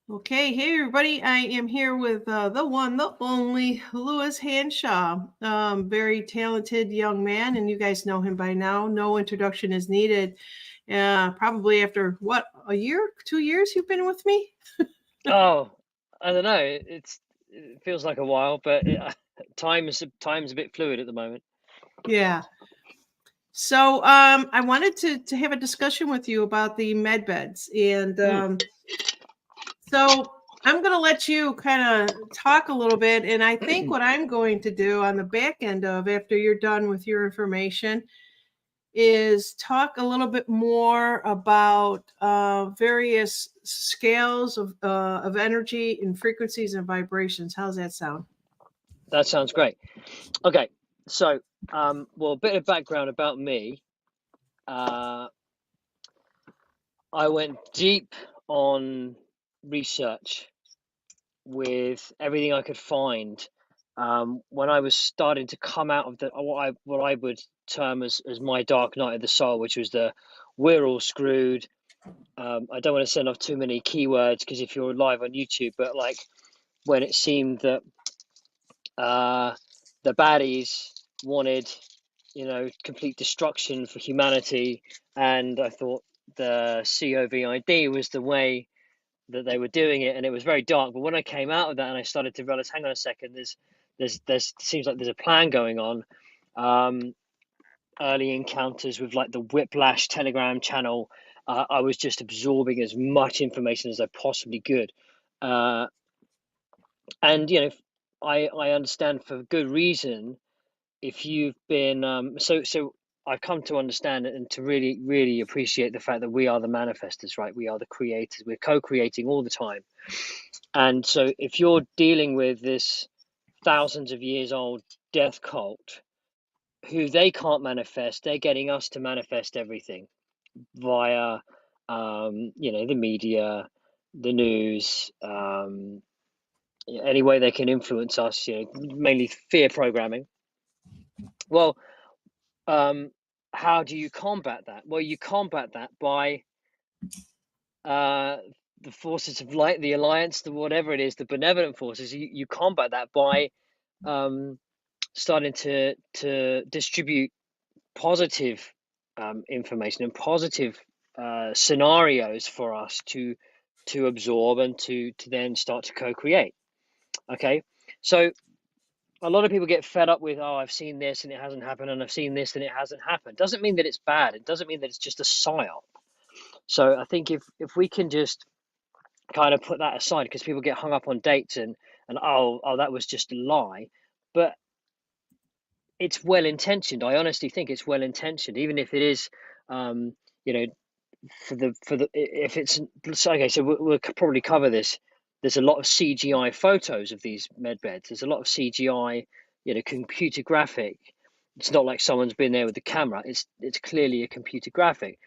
Okay, hey everybody. I am here with the one, the only Lewis Hanshaw. Very talented young man, and you guys know him by now. No introduction is needed. Probably after what, a year, 2 years you've been with me? Oh, I don't know. It feels like a while, but time's a bit fluid at the moment. Yeah. So I wanted to have a discussion with you about the med beds. And Mm, so I'm going to let you kind of talk a little bit. And I think what I'm going to do on the back end of after you're done with your information is talk a little bit more about various scales of energy and frequencies and vibrations. How's that sound? that sounds great. Okay, so well, a bit of background about me. Uh, I went deep on research with everything I could find when I was starting to come out of the what I would term as my dark night of the soul, which was the we're all screwed. I don't want to send off too many keywords because if you're live on YouTube, but like when it seemed that uh, the baddies wanted, complete destruction for humanity, and I thought the COVID was the way that they were doing it, and it was very dark. But when I came out of that and I started to realize, hang on a second, there's seems like there's a plan going on. Um, Early encounters with like the Whiplash Telegram channel, I was just absorbing as much information as I possibly could. Uh, and I understand for good reason if you've been so I've come to understand it and to really appreciate the fact that we are the manifestors, right? We are the creators. We're co-creating all the time. And so if you're dealing with this thousands of years old death cult who they can't manifest, they're getting us to manifest everything via the media, the news, any way they can influence us, mainly fear programming. Well, um, how do you combat that? Well, you combat that by uh, the forces of light, the alliance, the whatever it is, the benevolent forces. You combat that by um, starting to distribute positive information and positive scenarios for us to absorb and to then start to co-create. Okay, so a lot of people get fed up with, oh, I've seen this and it hasn't happened, and I've seen this and it hasn't happened. Doesn't mean that it's bad. It doesn't mean that it's just a psyop. So I think if we can just kind of put that aside, because people get hung up on dates and oh that was just a lie, but it's well intentioned. I honestly think it's well intentioned, even if it is, you know, for the if it's okay. So we'll probably cover this. There's a lot of CGI photos of these med beds. There's a lot of CGI, computer graphic. It's not like someone's been there with the camera. It's clearly a computer graphic.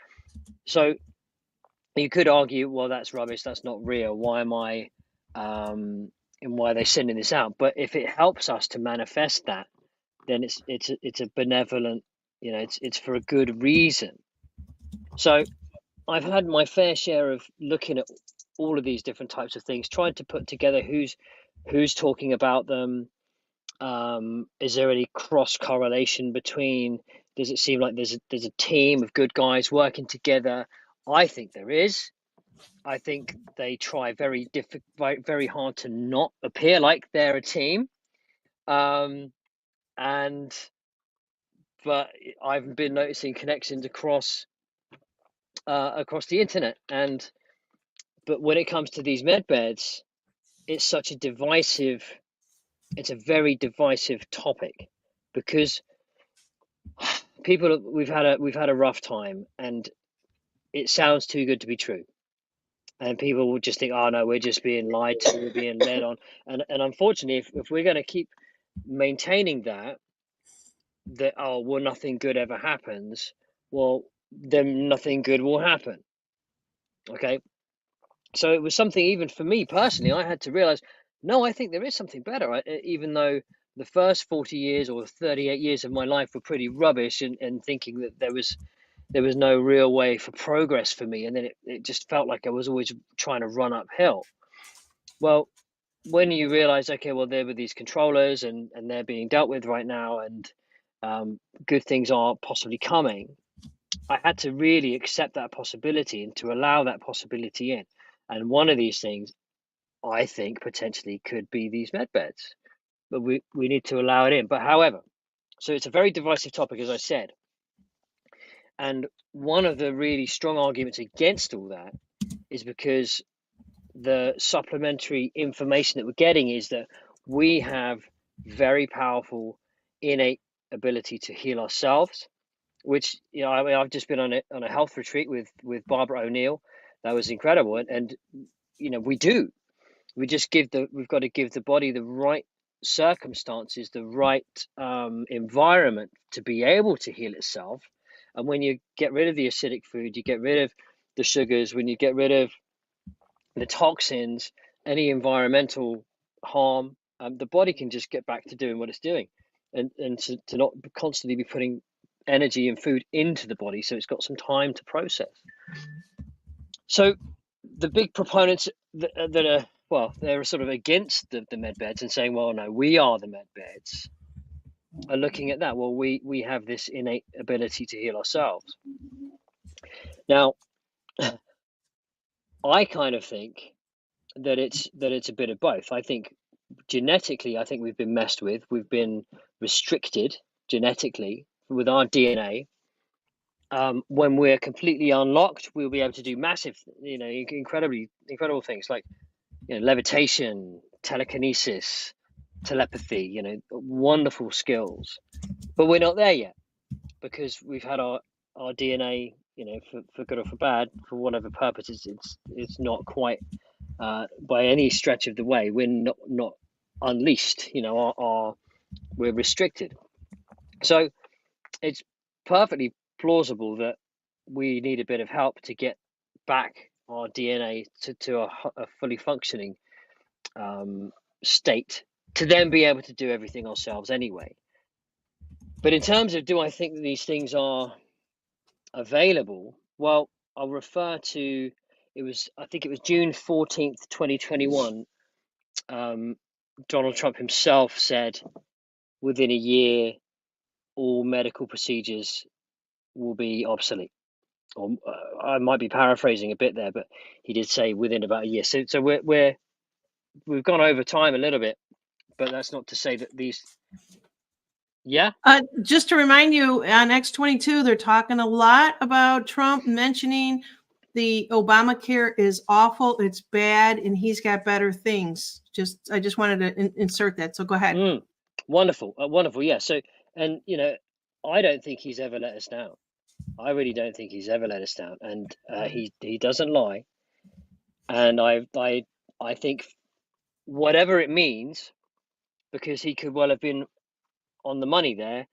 So you could argue, well, that's rubbish. That's not real. Why am I, and why are they sending this out? But if it helps us to manifest that, then it's a benevolent, it's for a good reason. So I've had my fair share of looking at all of these different types of things, trying to put together who's talking about them. Is there any cross correlation between? Does it seem like there's a team of good guys working together? I think there is. I think they try very hard to not appear like they're a team. Um, and but I've been noticing connections across the internet. And but when it comes to these med beds, it's such a divisive. It's a very divisive topic because we've had a rough time, and it sounds too good to be true. And people will just think, oh no, we're just being lied to, we're being led on. And unfortunately, if we're going to keep maintaining that oh well nothing good ever happens, well then nothing good will happen. Okay, so it was something, even for me personally, I had to realize, no, I think there is something better. Even though the first 40 years or 38 years of my life were pretty rubbish, and thinking that there was no real way for progress for me, and then it just felt like I was always trying to run uphill. Well, when you realize, okay, well, there were these controllers and they're being dealt with right now, and good things are possibly coming, I had to really accept that possibility and to allow that possibility in. And one of these things, I think, potentially could be these med beds, but we need to allow it in. But however, so it's a very divisive topic, as I said. And one of the really strong arguments against all that is because the supplementary information that we're getting is that we have very powerful innate ability to heal ourselves, which, you know, I mean, I've just been on a health retreat with Barbara O'Neill. That was incredible. And you know, we just we've got to give the body the right circumstances, the right environment to be able to heal itself. And when you get rid of the acidic food, you get rid of the sugars, when you get rid of the toxins, any environmental harm, the body can just get back to doing what it's doing, and to not constantly be putting energy and food into the body, so it's got some time to process. So the big proponents that are, well, they're sort of against the med beds and saying, well, no, we are the med beds, are looking at that. Well, we have this innate ability to heal ourselves. Now, I kind of think that it's a bit of both. I think genetically, I think we've been messed with. We've been restricted genetically with our DNA. When we're completely unlocked, we'll be able to do massive, you know, incredible things like, you know, levitation, telekinesis, telepathy, you know, wonderful skills. But we're not there yet because we've had our DNA, you know, for good or for bad, for whatever purpose, it's not quite by any stretch of the way. We're not unleashed, you know, we're restricted. So it's perfectly plausible that we need a bit of help to get back our DNA to a fully functioning state, to then be able to do everything ourselves anyway. But in terms of, do I think that these things are available? Well, I'll refer to, I think it was June 14th, 2021. Donald Trump himself said within a year, all medical procedures will be obsolete. Or I might be paraphrasing a bit there, but he did say within about a year. So we've gone over time a little bit, but that's not to say that these. Yeah. Just to remind you, on X22, they're talking a lot about Trump mentioning the Obamacare is awful, it's bad, and he's got better things. I just wanted to insert that. So go ahead. Wonderful, wonderful. Yeah. So, and you know, I don't think he's ever let us down. I really don't think he's ever let us down, and he doesn't lie. And I think whatever it means, because he could well have been on the money there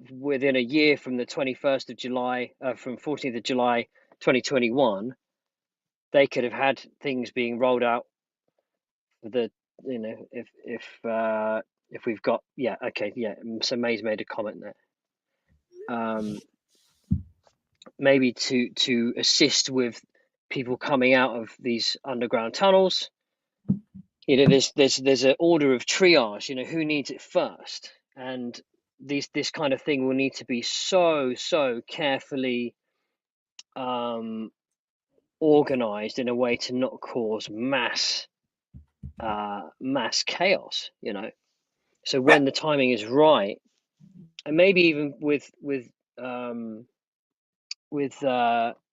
within a year from the 21st of July, from 14th of July 2021, they could have had things being rolled out for the, you know, if we've got, yeah, okay, yeah. So May's made a comment there. Maybe to assist with people coming out of these underground tunnels. You know, there's an order of triage, you know, who needs it first, and this kind of thing will need to be so carefully organized in a way to not cause mass chaos, you know. So when the timing is right, and maybe even with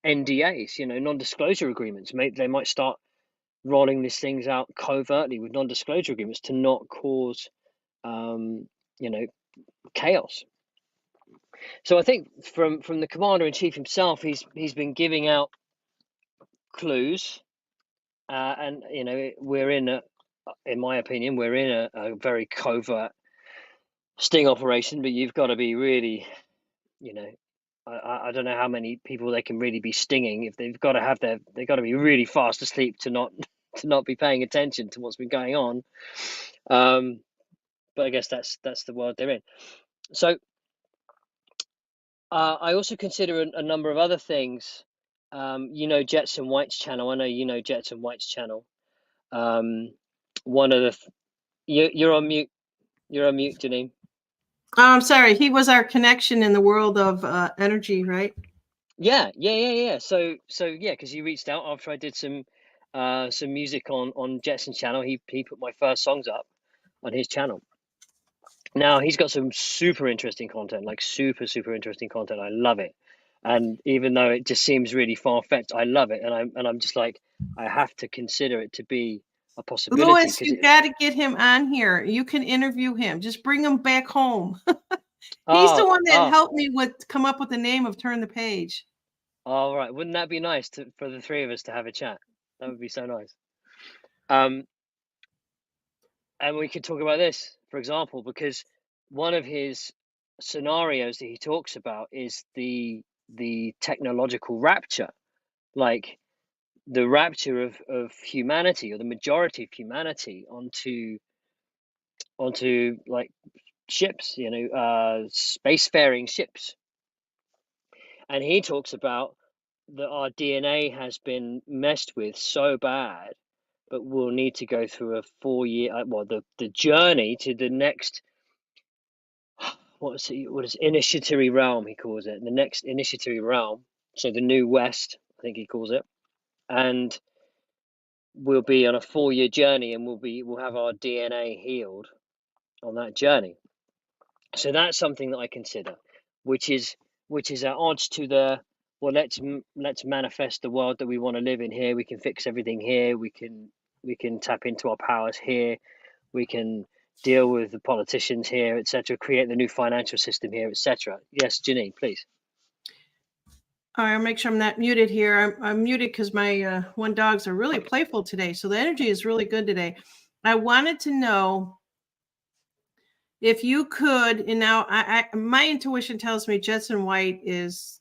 NDAs, you know, non-disclosure agreements, they might start rolling these things out covertly with non-disclosure agreements to not cause you know, chaos. So I think from the commander-in-chief himself, he's been giving out clues, and you know, in my opinion, we're in a very covert sting operation. But you've got to be really, you know, I don't know how many people they can really be stinging. If they've got to be really fast asleep to not be paying attention to what's been going on. But I guess that's the world they're in. So I also consider a number of other things. You know, Jets and White's channel. I know you know Jets and White's channel. One of the you're on mute. You're on mute, Janine. Oh, I'm sorry. He was our connection in the world of energy, right? Yeah. So yeah, because you reached out after I did some music on Jetson's channel. He put my first songs up on his channel. Now he's got some super interesting content, like super interesting content. I love it, and even though it just seems really far-fetched, I love it, and I'm just like, I have to consider it to be a possibility Louis, because you got to get him on here. You can interview him. Just bring him back home. He's the oh one that oh helped me come up with the name of Turn the Page. all right, wouldn't that be nice for the three of us to have a chat? That would be so nice. Um, and we could talk about this, for example, because one of his scenarios that he talks about is the technological rapture, like the rapture of humanity, or the majority of humanity, onto like ships, spacefaring ships. And he talks about that our DNA has been messed with so bad, but we'll need to go through a 4 year, the journey to the next, what is initiatory realm, he calls it, the next initiatory realm. So the new West, I think he calls it. And we'll be on a 4 year journey, and we'll have our DNA healed on that journey. So that's something that I consider, which is at odds to the, well, let's manifest the world that we want to live in here. We can fix everything here. We can tap into our powers here. We can deal with the politicians here, etc. Create the new financial system here, etc. Yes, Janine, please. I'll make sure I'm not muted here. I'm muted because my one dogs are really playful today. So the energy is really good today. I wanted to know if you could, and now my intuition tells me Jetson White is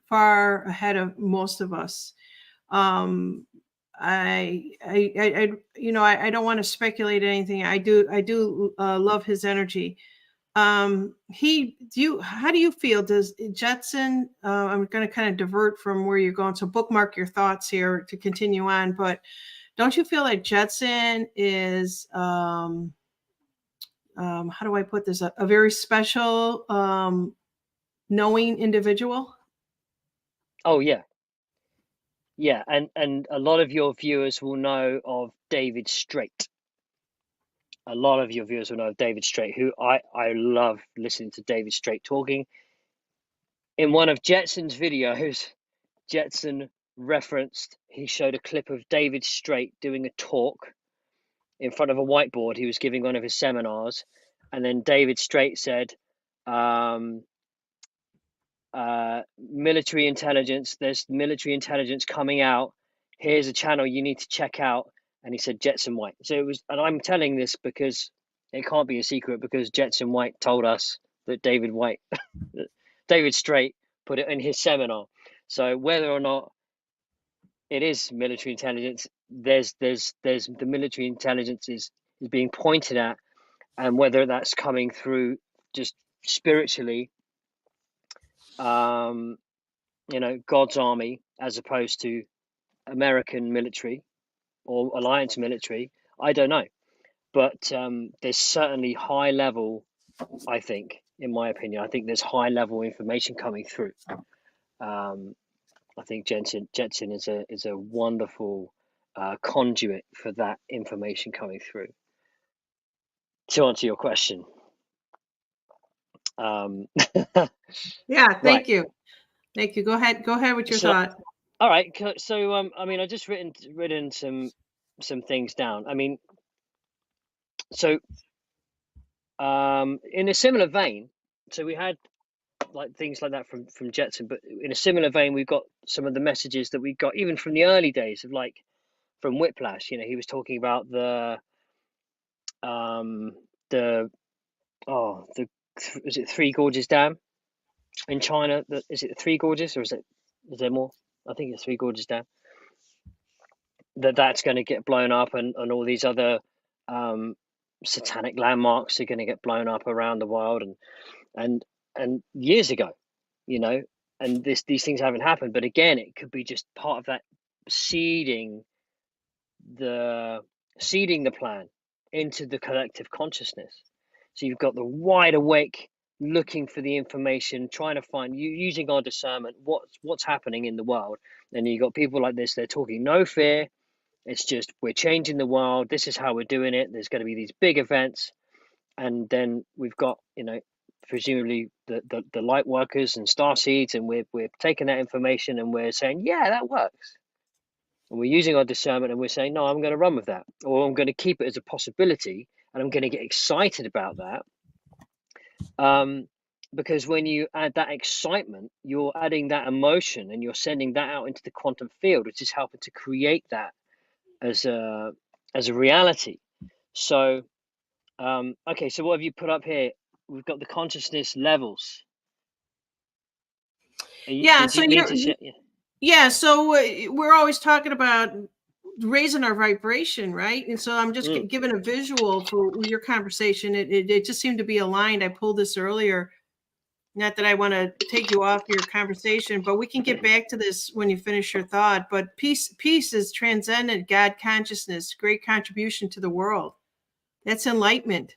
far ahead of most of us. I don't want to speculate anything. I do love his energy. How do you feel? Does Jetson, I'm going to kind of divert from where you're going, so bookmark your thoughts here to continue on, but don't you feel like Jetson is, how do I put this, a very special, knowing individual? Oh yeah, and a lot of your viewers will know of David Straight. A lot of your viewers will know of David Straight, who I love listening to David Straight talking. In one of Jetson's videos, Jetson referenced, he showed a clip of David Straight doing a talk in front of a whiteboard. He was giving one of his seminars, and then David Straight said, military intelligence, there's military intelligence coming out. Here's a channel you need to check out. And he said Jetson White. So it was, and I'm telling this because it can't be a secret, because Jetson White told us that David Straight put it in his seminar. So whether or not it is military intelligence, there's the military intelligence is being pointed at, and whether that's coming through just spiritually, God's army, as opposed to American military or alliance military, I don't know. But there's certainly high level, I think, in my opinion, I think there's high level information coming through. I think Jetson is a wonderful conduit for that information coming through. To answer your question. Yeah, thank Right. you. Thank you. Go ahead with your So, thought. all right. So, I mean, I just written some things down. I mean, so, in a similar vein, so we had like things like that from Jetson, but in a similar vein, we've got some of the messages that we got even from the early days of, like, from Whiplash. He was talking about the is it Three Gorges Dam in China? Is it Three Gorges, or is there more? I think it's Three Gorges Dam. That's going to get blown up, and all these other satanic landmarks are going to get blown up around the world, and years ago, and these things haven't happened. But again, it could be just part of that seeding seeding the plan into the collective consciousness. So you've got the wide awake looking for the information, trying to find, using our discernment, what's happening in the world. And you've got people like this, they're talking no fear. It's just, we're changing the world. This is how we're doing it. There's going to be these big events. And then we've got, presumably the light workers and star seeds, and we're taking that information and we're saying, yeah, that works. And we're using our discernment and we're saying, no, I'm going to run with that, or I'm going to keep it as a possibility, and I'm going to get excited about that. Because when you add that excitement, you're adding that emotion and you're sending that out into the quantum field, which is helping to create that as a reality. So, okay, so what have you put up here? We've got the consciousness levels. Yeah, Did you mean to share? Yeah, so we're always talking about raising our vibration, right? And so I'm just giving a visual for your conversation. It just seemed to be aligned. I pulled this earlier. Not that I want to take you off your conversation, but we can get back to this when you finish your thought. But peace is transcendent God consciousness, great contribution to the world. That's enlightenment.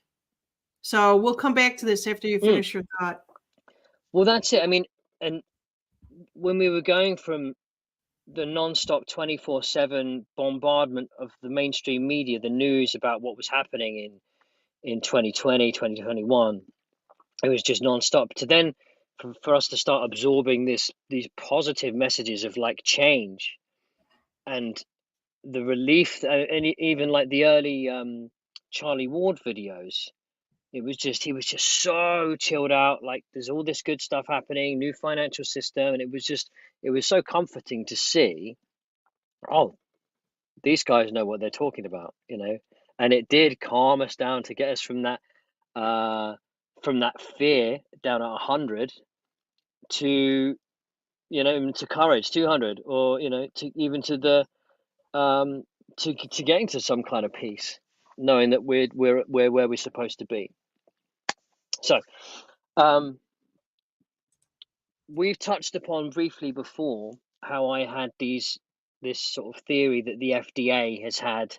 So we'll come back to this after you finish your thought. Well, that's it. I mean, and when we were going from the non-stop 24/7 bombardment of the mainstream media, the news about what was happening in 2020, 2021, it was just non-stop, to then for us to start absorbing these positive messages of like change and the relief, and even like the early Charlie Ward videos. He was just so chilled out. Like, there's all this good stuff happening, new financial system, and it was so comforting to see. Oh, these guys know what they're talking about, and it did calm us down to get us from that fear down at 100 to to courage 200, or to even to the to getting to some kind of peace, knowing that we're where we're supposed to be. So we've touched upon briefly before how I had this sort of theory that the FDA has had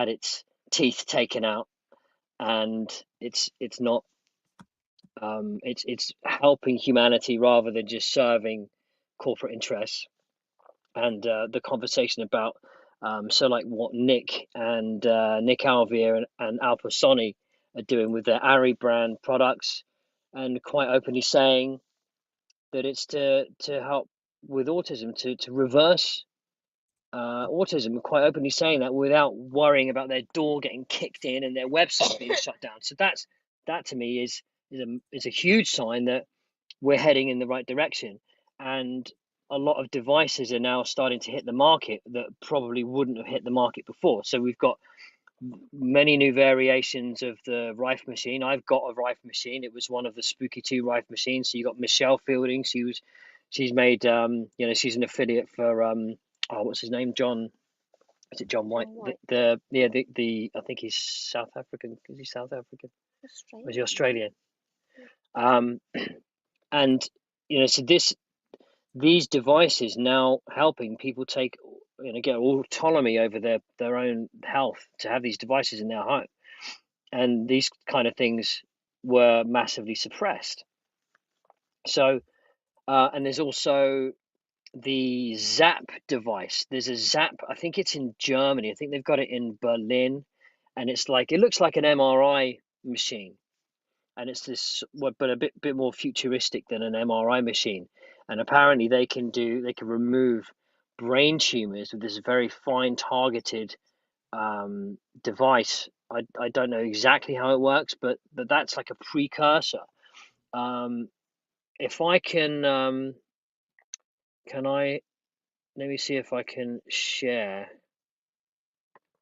its teeth taken out, and it's not it's helping humanity rather than just serving corporate interests. And the conversation about so like what Nick Alvear and Al Pasoni are doing with their Ari brand products, and quite openly saying that it's to help with autism, to reverse autism, quite openly saying that without worrying about their door getting kicked in and their website being shut down. So that to me is a huge sign that we're heading in the right direction. And a lot of devices are now starting to hit the market that probably wouldn't have hit the market before. So we've got many new variations of the Rife machine. I've got a Rife machine. It was one of the Spooky 2 Rife machines. So you got Michelle Fielding. She's made she's an affiliate for what's his name? John. Is it John White? The I think he's South African. Is he South African? Australian. Or is he Australian? And so these devices now helping people take get autonomy over their own health, to have these devices in their home. And these kind of things were massively suppressed. So and there's also the Zap device. There's a Zap, I think it's in Germany. I think they've got it in Berlin, and it looks like an MRI machine, and it's this, but a bit more futuristic than an MRI machine. And apparently they can remove brain tumors with this very fine targeted device. I don't know exactly how it works, but that's like a precursor. If I can I, let me see if I can share.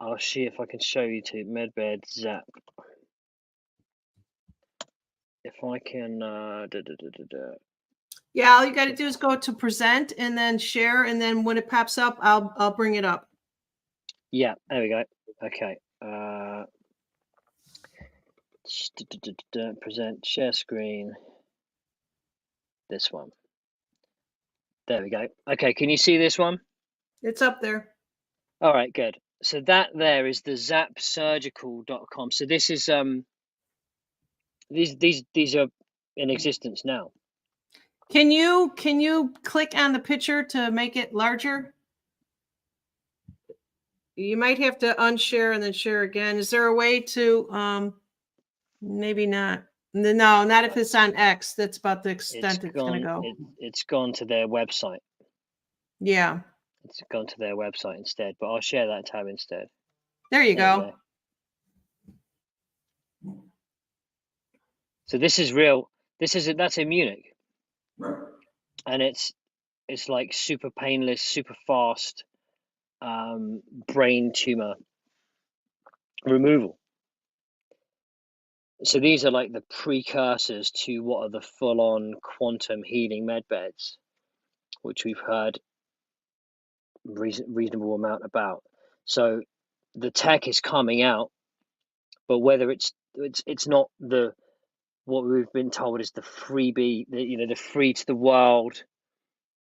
I'll see if I can show you to Medbed Zap. If I can, Yeah, all you got to do is go to present and then share, and then when it pops up, I'll bring it up. Yeah, there we go. Okay. Present, share screen. This one. There we go. Okay, can you see this one? It's up there. All right, good. So that there is the zapsurgical.com. So this is these are in existence now. Can you click on the picture to make it larger? You might have to unshare and then share again. Is there a way to maybe not? No, not if it's on X. That's about the extent it's going to go. It's gone to their website. Yeah. It's gone to their website instead, but I'll share that tab instead. There you go. So this is real. That's in Munich, and it's like super painless, super fast brain tumor removal. So these are like the precursors to what are the full-on quantum healing med beds, which we've heard reasonable amount about. So the tech is coming out, but whether it's not the what we've been told is the freebie, the free to the world.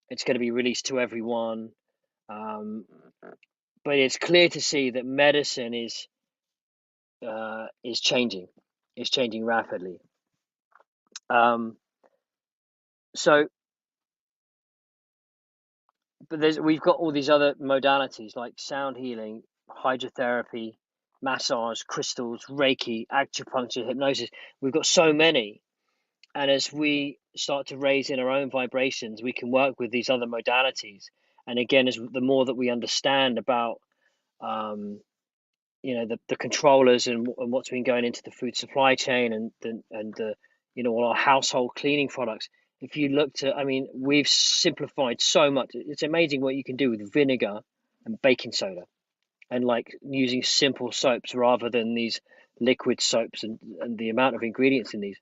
It's going to be released to everyone, but it's clear to see that medicine is changing. It's changing rapidly. So, but we've got all these other modalities like sound healing, hydrotherapy, massage, crystals, Reiki, acupuncture, hypnosis. We've got so many. And as we start to raise in our own vibrations, we can work with these other modalities. And again, as the more that we understand about, the controllers and what's been going into the food supply chain and the all our household cleaning products. If you looked at, we've simplified so much. It's amazing what you can do with vinegar and baking soda, and like using simple soaps rather than these liquid soaps, and the amount of ingredients in these,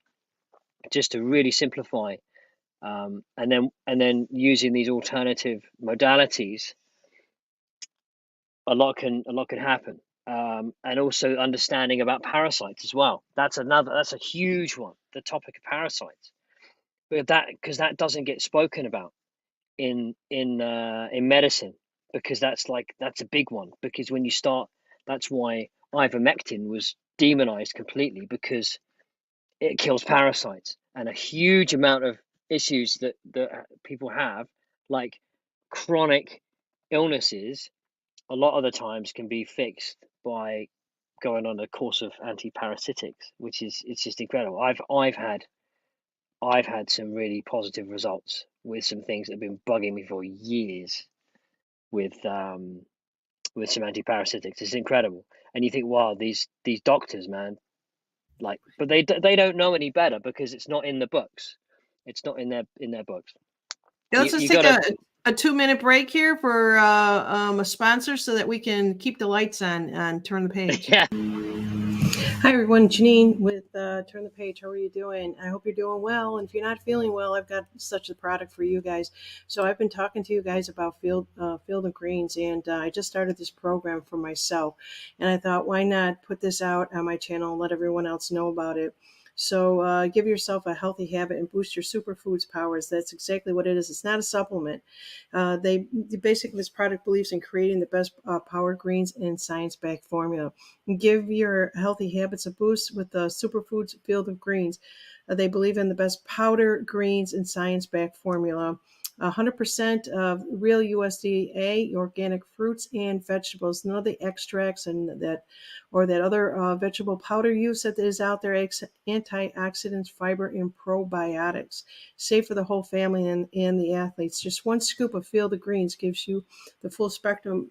just to really simplify. And then using these alternative modalities, a lot can happen. And also understanding about parasites as well. That's a huge one. The topic of parasites, but because that doesn't get spoken about in medicine, because that's a big one. Because when you start, that's why ivermectin was demonized completely, because it kills parasites, and a huge amount of issues that people have, like chronic illnesses, a lot of the times can be fixed by going on a course of anti-parasitics, which is, it's just incredible. I've had some really positive results with some things that have been bugging me for years with some anti-parasitics. It's incredible. And you think, wow, these doctors, man, but they don't know any better, because it's not in the books. It's not in their books. Let's just take a 2-minute break here for a sponsor so that we can keep the lights on Turn the Page. Yeah. Hi, everyone. Janine with Turn the Page. How are you doing? I hope you're doing well. And if you're not feeling well, I've got such a product for you guys. So I've been talking to you guys about Field of Greens, and I just started this program for myself. And I thought, why not put this out on my channel and let everyone else know about it? So give yourself a healthy habit and boost your superfoods powers. That's exactly what it is. It's not a supplement. They basically, this product believes in creating the best power greens in science-backed formula. Give your healthy habits a boost with the Superfoods Field of Greens. They believe in the best powder greens and science-backed formula. 100% of real USDA organic fruits and vegetables. None of the extracts and that other vegetable powder use that is out there. Antioxidants, fiber, and probiotics. Safe for the whole family and the athletes. Just one scoop of Field of Greens gives you the full spectrum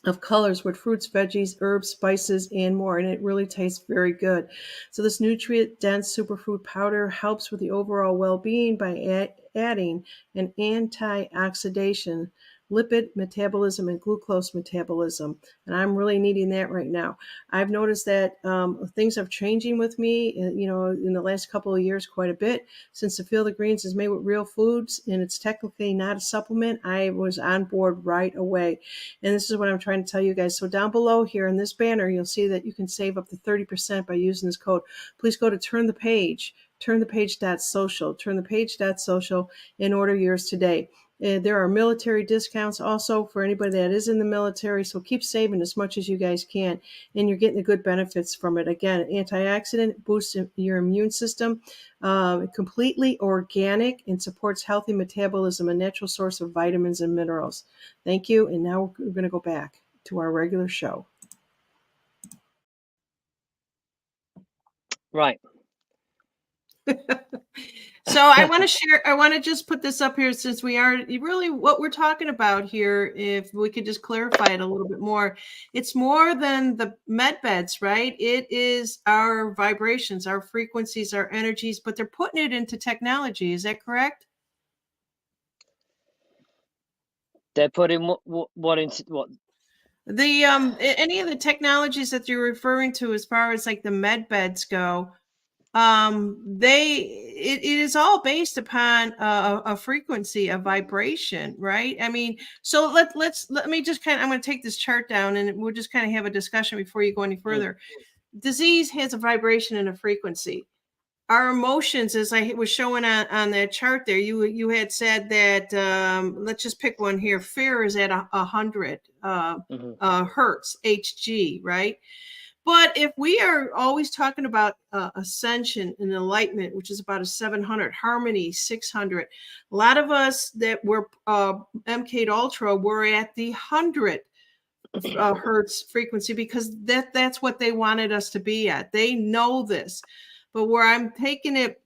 of colors with fruits, veggies, herbs, spices, and more, and it really tastes very good. So this nutrient-dense superfood powder helps with the overall well-being by adding an antioxidant, lipid metabolism, and glucose metabolism, and I'm really needing that right now. I've noticed that things are changing with me, in the last couple of years quite a bit. Since the Field of Greens is made with real foods and it's technically not a supplement, I was on board right away. And this is what I'm trying to tell you guys. So down below here in this banner, you'll see that you can save up to 30% by using this code. Please go to Turn the Page, turnthepage.social, turnthepage.social, and order yours today. There are military discounts also for anybody that is in the military. So keep saving as much as you guys can. And you're getting the good benefits from it. Again, antioxidant, boosts your immune system, completely organic, and supports healthy metabolism, a natural source of vitamins and minerals. Thank you. And now we're going to go back to our regular show. Right. So I want to share, I want to just put this up here since we are really what we're talking about here. If we could just clarify it a little bit more, it's more than the med beds, right? It is our vibrations, our frequencies, our energies, but they're putting it into technology. Is that correct? They're putting what into what? The any of the technologies that you're referring to as far as like the med beds go, it is all based upon a frequency, a vibration, right? I mean, so let me just kind of, I'm going to take this chart down and we'll just kind of have a discussion before you go any further. Disease has a vibration and a frequency. Our emotions, as I was showing on that chart there, you had said that, let's just pick one here. Fear is at 100 hertz, Hg, right? But if we are always talking about ascension and enlightenment, which is about a 700, harmony 600, a lot of us that were MK Ultra were at the 100 hertz frequency because that's what they wanted us to be at. They know this. But where I'm taking it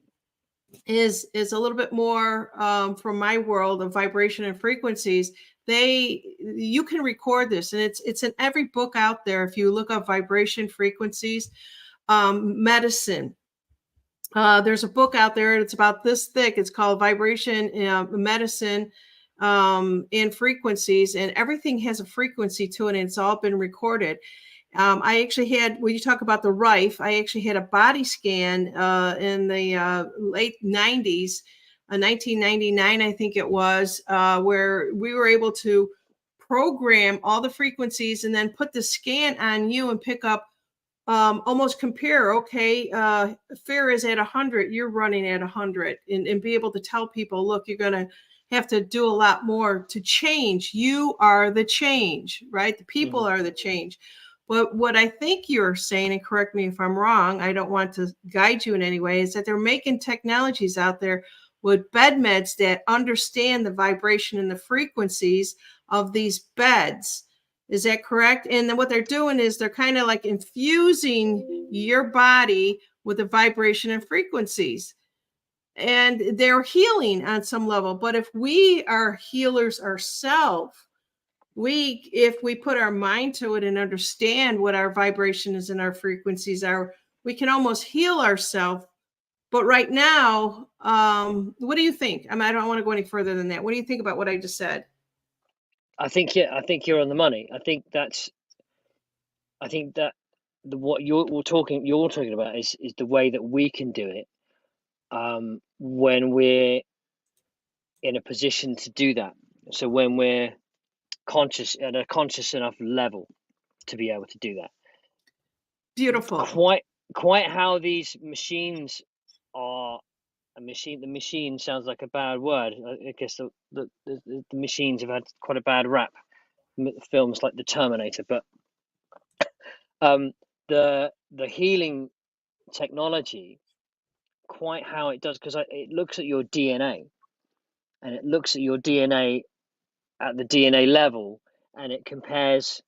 is a little bit more from my world of vibration and frequencies. You can record this, and it's in every book out there. If you look up vibration frequencies, medicine, there's a book out there. It's about this thick. It's called Vibration Medicine and Frequencies, and everything has a frequency to it, and it's all been recorded. I actually had, when you talk about the Rife, I actually had a body scan in the late 90s, 1999, I think it was, where we were able to program all the frequencies and then put the scan on you and pick up, almost compare, okay, fear is at 100, you're running at 100, and be able to tell people, look, you're going to have to do a lot more to change. You are the change, right? The people are the change. But what I think you're saying, and correct me if I'm wrong, I don't want to guide you in any way, is that they're making technologies out there with bed meds that understand the vibration and the frequencies of these beds. Is that correct? And then what they're doing is they're kind of like infusing your body with the vibration and frequencies. And they're healing on some level. But if we are healers ourselves, if we put our mind to it and understand what our vibration is and our frequencies are, we can almost heal ourselves. But right now, what do you think? I mean, I don't want to go any further than that. What do you think about what I just said? I think you're on the money. I think that what you're talking about is the way that we can do it when we're in a position to do that. So when we're conscious at a conscious enough level to be able to do that. Beautiful. Quite how these machines are a machine. The machine sounds like a bad word. I guess the machines have had quite a bad rap. Films like the Terminator, but the healing technology, quite how it does, because it looks at your DNA, and it looks at your DNA at the DNA level, and it compares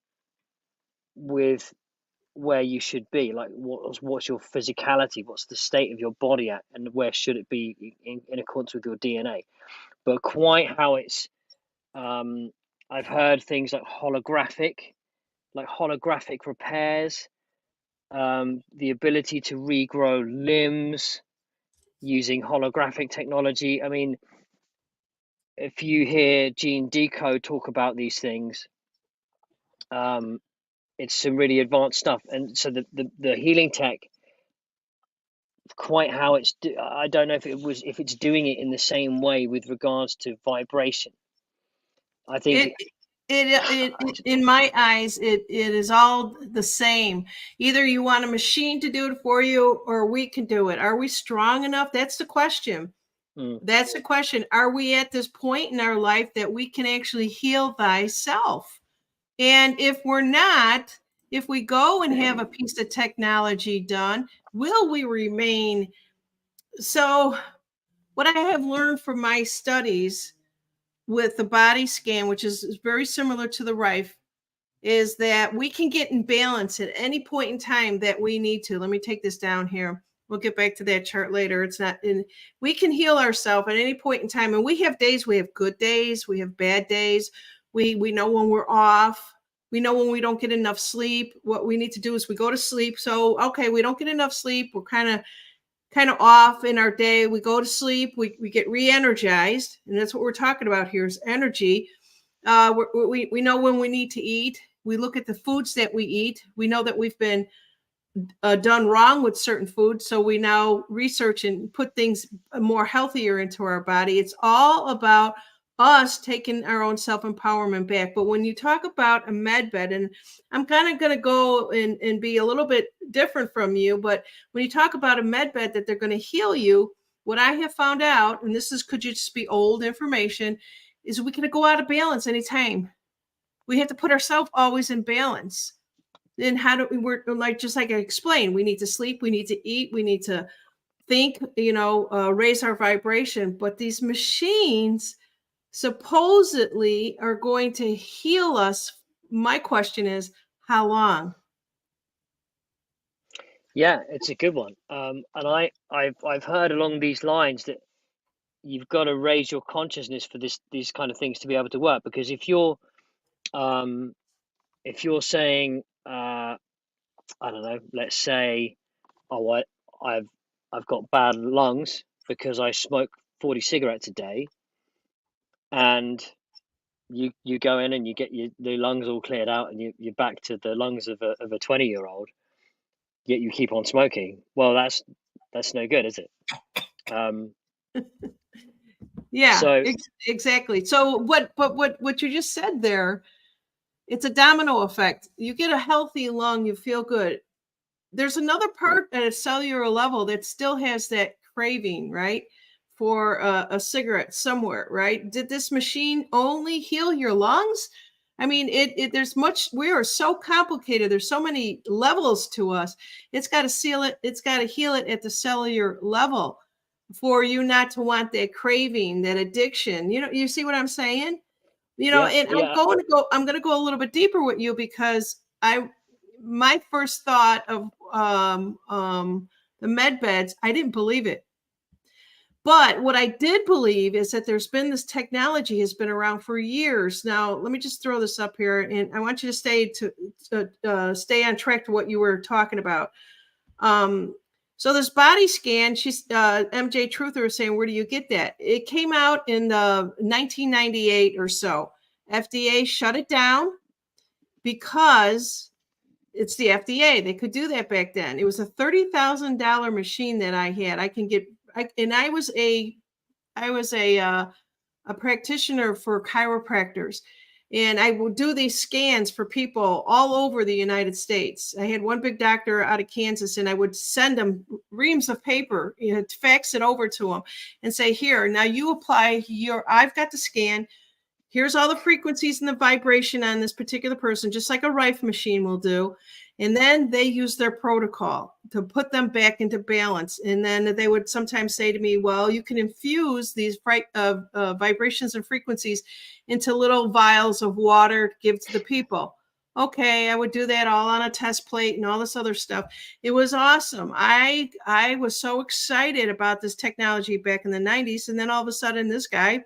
with where you should be, like what's your physicality, what's the state of your body at, and where should it be in accordance with your DNA. But quite how it's I've heard things like holographic repairs, the ability to regrow limbs using holographic technology. I mean, if you hear Gene Decode talk about these things, it's some really advanced stuff. And so the healing tech, quite how I don't know if it's doing it in the same way with regards to vibration. I think it in my eyes, it is all the same. Either you want a machine to do it for you or we can do it. Are we strong enough? That's the question. Mm. That's the question. Are we at this point in our life that we can actually heal thyself? And if we're not, if we go and have a piece of technology done, will we remain? So, what I have learned from my studies with the body scan, which is very similar to the Rife, is that we can get in balance at any point in time that we need to. Let me take this down here. We'll get back to that chart later. It's not in, we can heal ourselves at any point in time. And we have days, we have good days, we have bad days. We know when we're off. We know when we don't get enough sleep. What we need to do is we go to sleep. So, okay, we don't get enough sleep. We're kind of off in our day. We go to sleep, we get re-energized. And that's what we're talking about here is energy. We know when we need to eat. We look at the foods that we eat. We know that we've been done wrong with certain foods. So we now research and put things more healthier into our body. It's all about us taking our own self-empowerment back. But when you talk about a med bed, and I'm kind of going to go and be a little bit different from you, but when you talk about a med bed that they're going to heal you, what I have found out, and this is could just be old information, is we can go out of balance anytime. We have to put ourselves always in balance. Then how do we work? Like just like I explained, we need to sleep, we need to eat, we need to think, raise our vibration. But these machines supposedly are going to heal us. My question is, how long? Yeah, it's a good one. And I've heard along these lines that you've got to raise your consciousness for these kind of things to be able to work. Because um, if you're saying, I don't know, let's say, oh, I've I've got bad lungs because I smoke 40 cigarettes a day, and you go in and you get the lungs all cleared out, and you're back to the lungs of a 20-year-old, yet you keep on smoking. Well, that's no good, is it? Um, Yeah, so exactly. So what you just said there, it's a domino effect. You get a healthy lung, you feel good. There's another part at a cellular level that still has that craving, right? For a cigarette somewhere, right? Did this machine only heal your lungs? I mean, there's much, we are so complicated. There's so many levels to us. It's got to seal it. It's got to heal it at the cellular level for you not to want that craving, that addiction. You see what I'm saying? yeah, And yeah, I'm going to go a little bit deeper with you because my first thought of the med beds, I didn't believe it. But what I did believe is that there's been this technology has been around for years. Now, let me just throw this up here, and I want you to stay on track to what you were talking about. So this body scan, she's MJ Truther is saying, where do you get that? It came out in 1998 or so. FDA shut it down because it's the FDA. They could do that back then. It was a $30,000 machine that I had. And I was a practitioner for chiropractors. And I would do these scans for people all over the United States. I had one big doctor out of Kansas, and I would send them reams of paper, fax it over to them and say, here, now you apply I've got the scan. Here's all the frequencies and the vibration on this particular person, just like a Rife machine will do. And then they use their protocol to put them back into balance. And then they would sometimes say to me, well, you can infuse these vibrations and frequencies into little vials of water to give to the people. Okay, I would do that all on a test plate and all this other stuff. It was awesome. I was so excited about this technology back in the 90s. And then all of a sudden, this guy,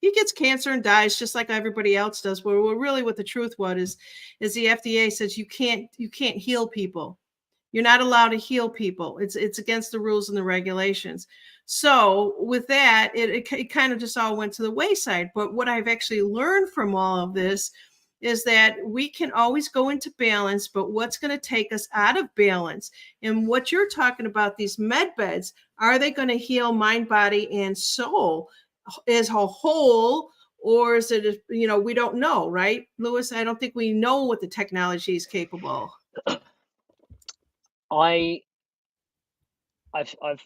he gets cancer and dies just like everybody else does. But really what the truth was is the FDA says you can't heal people. You're not allowed to heal people. It's against the rules and the regulations. So with that, it kind of just all went to the wayside. But what I've actually learned from all of this is that we can always go into balance, but what's going to take us out of balance? And what you're talking about, these med beds, are they going to heal mind, body, and soul as a whole? Or is it, we don't know, right, Lewis? I don't think we know what the technology is capable. I I've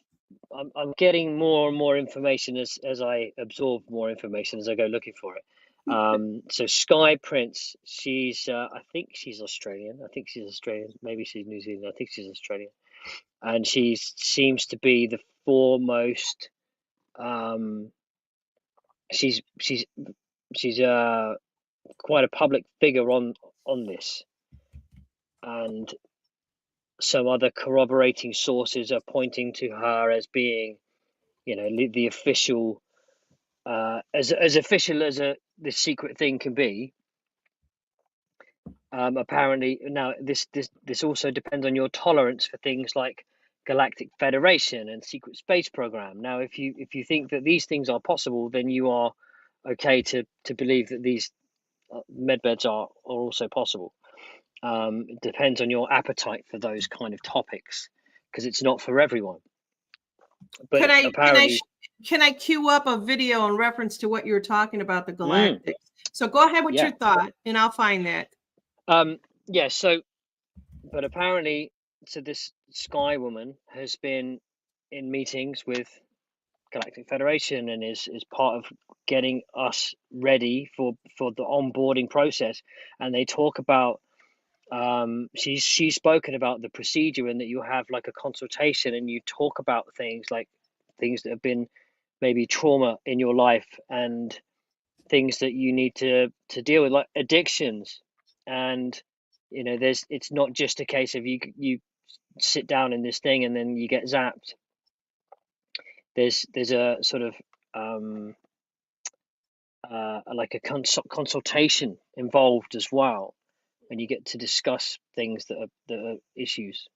I'm getting more and more information as I absorb more information as I go looking for it. So Sky Prince, she's I think she's Australian. I think she's Australian. Maybe she's New Zealand. I think she's Australian, and she seems to be the foremost. She's quite a public figure on this, and some other corroborating sources are pointing to her as being, the official, as official as this secret thing can be. Apparently, now this also depends on your tolerance for things like Galactic Federation and secret space program. Now, if you think that these things are possible, then you are okay to believe that these medbeds are also possible. It depends on your appetite for those kind of topics, because it's not for everyone. But Can apparently, can I cue up a video in reference to what you were talking about, the Galactics? So go ahead with your thought, and I'll find that. Yeah. So, but apparently, so this Sky woman has been in meetings with Galactic Federation and is part of getting us ready for the onboarding process. And they talk about, she's spoken about the procedure, and that you have like a consultation and you talk about things that have been maybe trauma in your life, and things that you need to deal with, like addictions. And it's not just a case of you sit down in this thing and then you get zapped. There's a sort of like a consultation involved as well, and you get to discuss things that are issues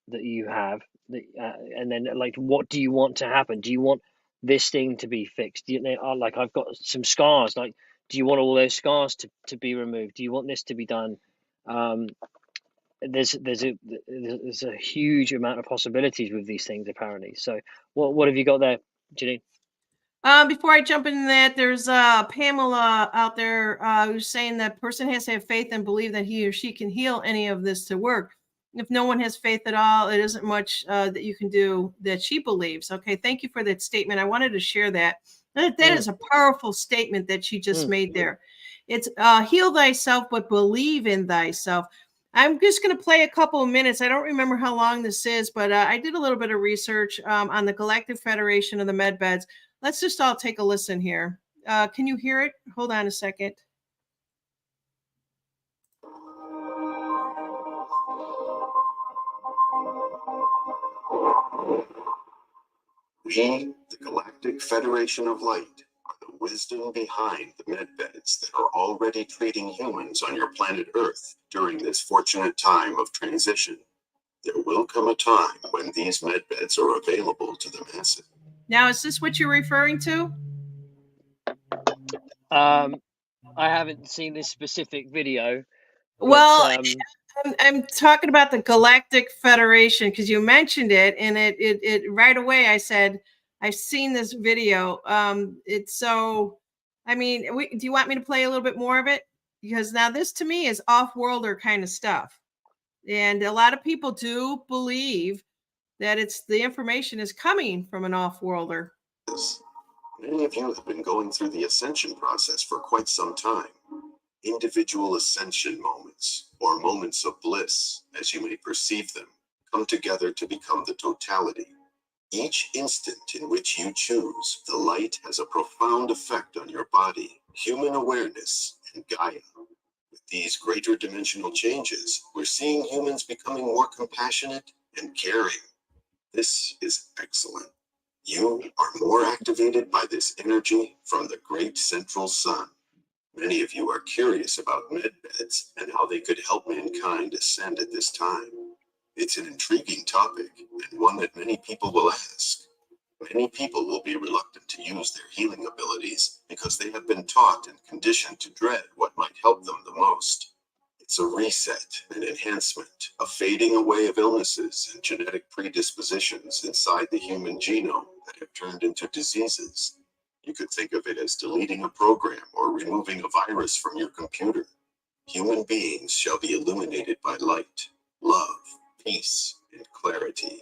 that you have, and then, like, what do you want to happen? Do you want this thing to be fixed? Like, I've got some scars, like, do you want all those scars to be removed? Do you want this to be done? There's a huge amount of possibilities with these things, apparently. So what have you got there, Janine? Before I jump into that, there's Pamela out there who's saying that person has to have faith and believe that he or she can heal any of this to work. If no one has faith at all, it isn't much that you can do, that she believes. Okay, thank you for that statement. I wanted to share that. That is a powerful statement that she just made there. It's heal thyself, but believe in thyself. I'm just going to play a couple of minutes. I don't remember how long this is, but I did a little bit of research on the Galactic Federation of the Medbeds. Let's just all take a listen here. Can you hear it? Hold on a second. We, the Galactic Federation of Light, are the wisdom behind the medbeds that are already treating humans on your planet Earth during this fortunate time of transition. There will come a time when these medbeds are available to the masses. Now, is this what you're referring to? I haven't seen this specific video. Well, I'm talking about the Galactic Federation because you mentioned it, and it right away I said I've seen this video. It's so. I mean, do you want me to play a little bit more of it? Because now this to me is off-worlder kind of stuff, and a lot of people do believe that the information is coming from an off-worlder. Many of you have been going through the ascension process for quite some time. Individual ascension moments, or moments of bliss, as you may perceive them, come together to become the totality. Each instant in which you choose, the light has a profound effect on your body, human awareness, and Gaia. With these greater dimensional changes, we're seeing humans becoming more compassionate and caring. This is excellent. You are more activated by this energy from the great central sun. Many of you are curious about medbeds and how they could help mankind ascend at this time. It's an intriguing topic, and one that many people will ask. Many people will be reluctant to use their healing abilities because they have been taught and conditioned to dread what might help them the most. It's a reset, an enhancement, a fading away of illnesses and genetic predispositions inside the human genome that have turned into diseases. You could think of it as deleting a program or removing a virus from your computer. Human beings shall be illuminated by light, love, peace, and clarity.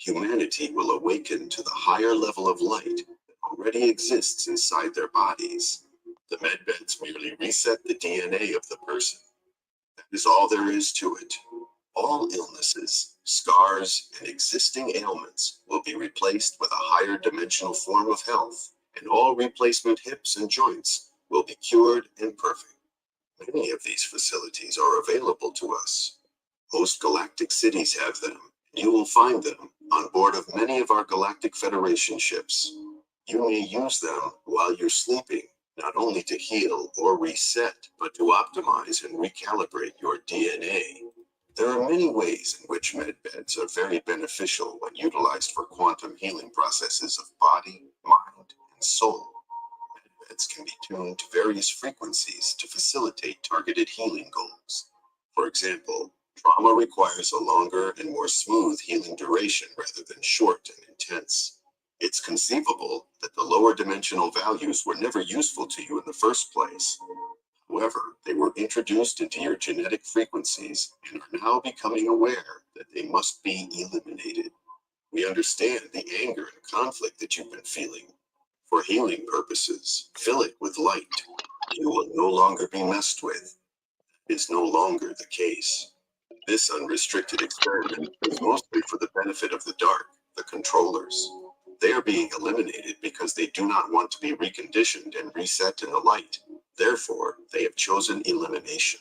humanity will awaken to the higher level of light that already exists inside their bodies. The medbeds merely reset the DNA of the person. That is all there is to it. All illnesses, scars, and existing ailments will be replaced with a higher dimensional form of health, and all replacement hips and joints will be cured and perfect. Many of these facilities are available to us. Most galactic cities have them, and you will find them on board of many of our Galactic Federation ships. You may use them while you're sleeping, not only to heal or reset, but to optimize and recalibrate your DNA. There are many ways in which medbeds are very beneficial when utilized for quantum healing processes of body, mind, and soul. Medbeds can be tuned to various frequencies to facilitate targeted healing goals. For example, trauma requires a longer and more smooth healing duration rather than short and intense. It's conceivable that the lower dimensional values were never useful to you in the first place. However, they were introduced into your genetic frequencies and are now becoming aware that they must be eliminated. We understand the anger and conflict that you've been feeling. For healing purposes, fill it with light. You will no longer be messed with. It is no longer the case. This unrestricted experiment is mostly for the benefit of the dark, the controllers. They are being eliminated because they do not want to be reconditioned and reset in the light. Therefore, they have chosen elimination.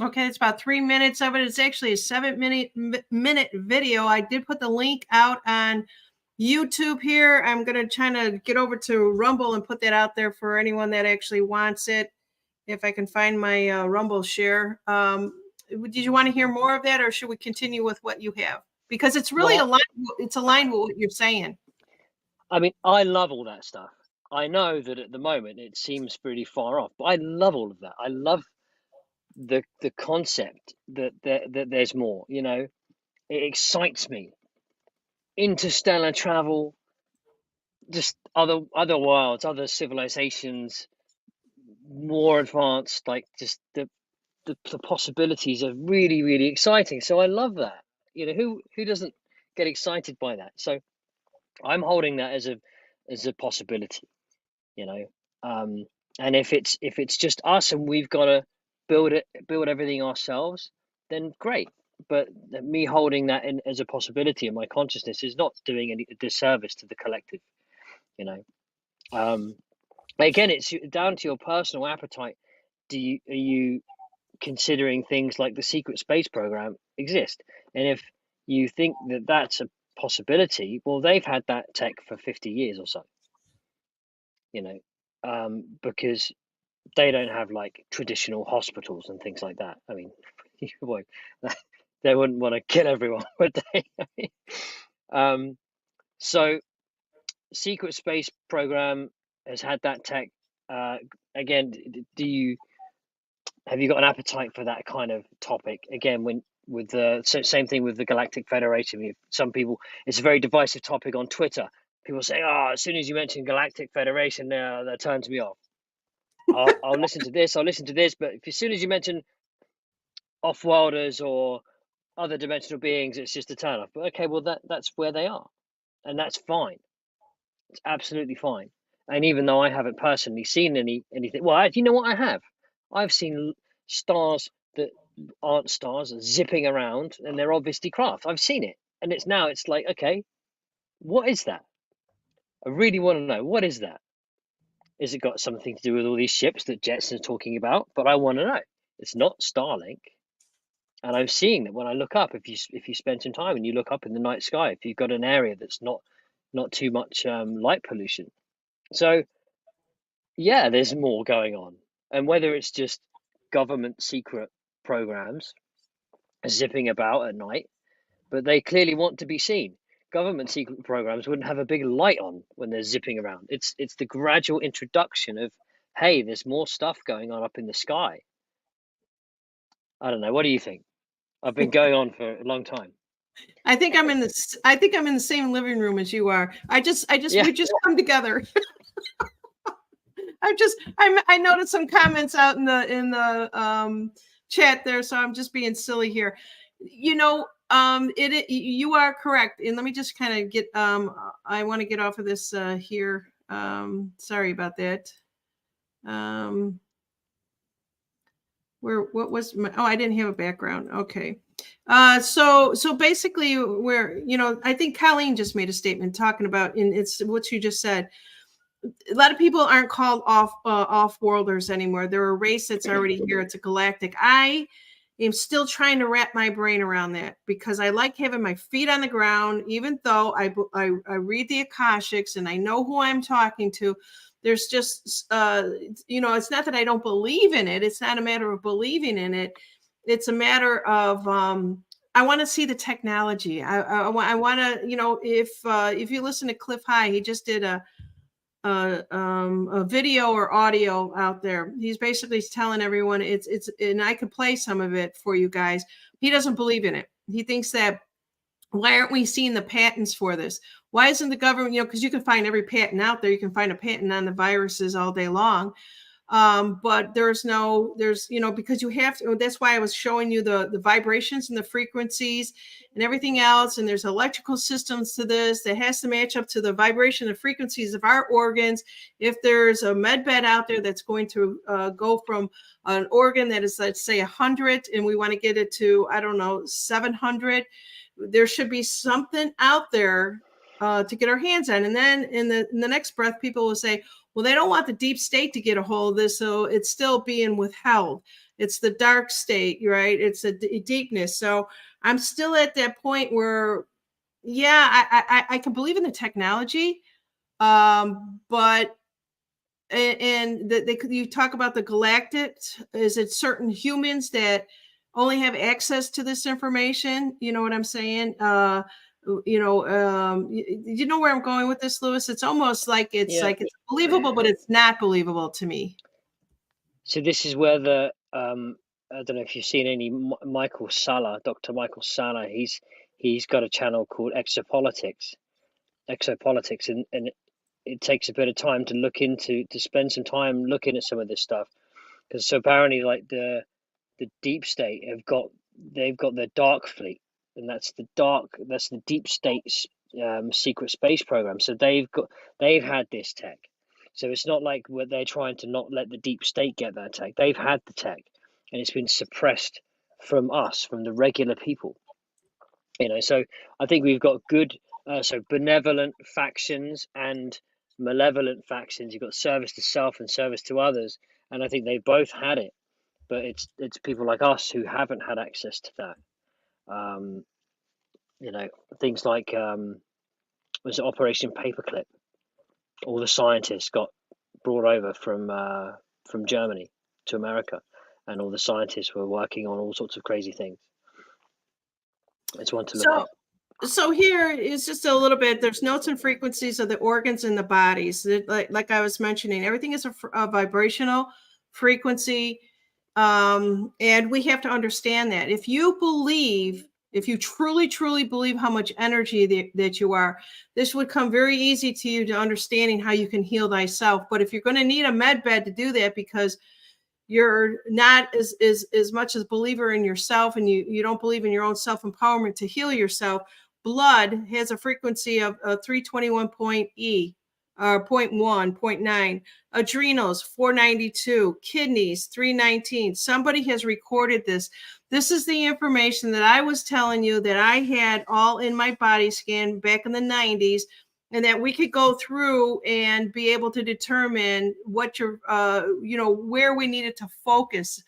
Okay, it's about 3 minutes of it. It's actually a 7-minute video. I did put the link out on YouTube here. I'm going to try to get over to Rumble and put that out there for anyone that actually wants it. If I can find my Rumble share. Did you want to hear more of that, or should we continue with what you have? Because it's really aligned with what you're saying. I mean, I love all that stuff. I know that at the moment it seems pretty far off, but I love all of that. I love the concept that there's more. You know, it excites me. Interstellar travel, just other worlds, other civilizations, more advanced. Like just the possibilities are really, really exciting. So I love that. You know, who doesn't get excited by that? So I'm holding that as a possibility. You know, and if it's just us and we've got to build everything ourselves, then great. But me holding that in as a possibility in my consciousness is not doing any disservice to the collective. You know, again, it's down to your personal appetite. Are you considering things like the secret space program exist? And if you think that that's a possibility, well, they've had that tech for 50 years or so. You know, because they don't have like traditional hospitals and things like that. I mean, boy, they wouldn't want to kill everyone, would they? So secret space program has had that tech. Again, have you got an appetite for that kind of topic? Again, with the same thing with the Galactic Federation. Some people, it's a very divisive topic on Twitter. People say, "Oh, as soon as you mention Galactic Federation, that turns me off." I'll listen to this. I'll listen to this. But as soon as you mention off-worlders or other dimensional beings, it's just a turn off. But okay, well that's where they are, and that's fine. It's absolutely fine. And even though I haven't personally seen anything, well, you know what I have? I've seen stars that aren't stars zipping around, and they're obviously craft. I've seen it, and it's like, okay, what is that? I really want to know, what is that? Is it got something to do with all these ships that Jetson's talking about? But I want to know. It's not Starlink. And I'm seeing that when I look up, if you spend some time and you look up in the night sky, if you've got an area that's not too much light pollution. So yeah, there's more going on. And whether it's just government secret programs zipping about at night, but they clearly want to be seen. Government secret programs wouldn't have a big light on when they're zipping around. It's the gradual introduction of, hey, there's more stuff going on up in the sky. I don't know. What do you think? I've been going on for a long time. I think I'm in the same living room as you are. We just come together. I noticed some comments out in the chat there, so I'm just being silly here. You know, You are correct. And let me just kind of get, I want to get off of this here. Sorry about that. What was my, oh, I didn't have a background. Okay. So basically where, I think Colleen just made a statement talking about, and it's what you just said. A lot of people aren't called off-worlders anymore. They're a race that's already here. It's a galactic. I am still trying to wrap my brain around that because I like having my feet on the ground, even though I read the Akashics and I know who I'm talking to. There's just, it's not that I don't believe in it. It's not a matter of believing in it. It's a matter of, I want to see the technology. I want to, if you listen to Cliff High, he just did a video or audio out there. He's basically telling everyone it's, and I could play some of it for you guys. He doesn't believe in it. He thinks that, why aren't we seeing the patents for this? Why isn't the government, because you can find every patent out there. You can find a patent on the viruses all day long. But there's, because you have to, that's why I was showing you the vibrations and the frequencies and everything else. And there's electrical systems to this that has to match up to the vibration and frequencies of our organs. If there's a med bed out there that's going to go from an organ that is, let's say 100, and we want to get it to, I don't know, 700, there should be something out there to get our hands on. And then in the next breath, people will say, well, they don't want the deep state to get a hold of this, so it's still being withheld. It's the dark state, right? It's a deepness. So I'm still at that point where, yeah, I can believe in the technology, but you talk about the galactic. Is it certain humans that only have access to this information? You know what I'm saying? You know where I'm going with this, Lewis? It's almost like it's believable, but it's not believable to me. So this is where the I don't know if you've seen any Michael Salla, Dr. Michael Salla. He's got a channel called Exopolitics, and it takes a bit of time to spend some time looking at some of this stuff, because so apparently like the deep state they've got their dark fleet, and that's the deep state's secret space program. So they've had this tech. So it's not like they're trying to not let the deep state get that tech. They've had the tech, and it's been suppressed from us, from the regular people. So I think we've got good, benevolent factions and malevolent factions. You've got service to self and service to others, and I think they both had it. But it's people like us who haven't had access to that. Things like was it Operation Paperclip? All the scientists got brought over from Germany to America, and all the scientists were working on all sorts of crazy things. It's one to look at. So here is just a little bit. There's notes and frequencies of the organs and the bodies. Like I was mentioning, everything is a vibrational frequency, and we have to understand that. If you truly believe how much energy that you are, this would come very easy to you to understanding how you can heal thyself. But if you're going to need a med bed to do that because you're not as much as a believer in yourself, and you don't believe in your own self-empowerment to heal yourself, blood has a frequency of 321 point E, 0.1, 0.9, adrenals 492, kidneys 319. Somebody has recorded this. This is the information that I was telling you that I had all in my body scan back in the 90s, and that we could go through and be able to determine what your, where we needed to focus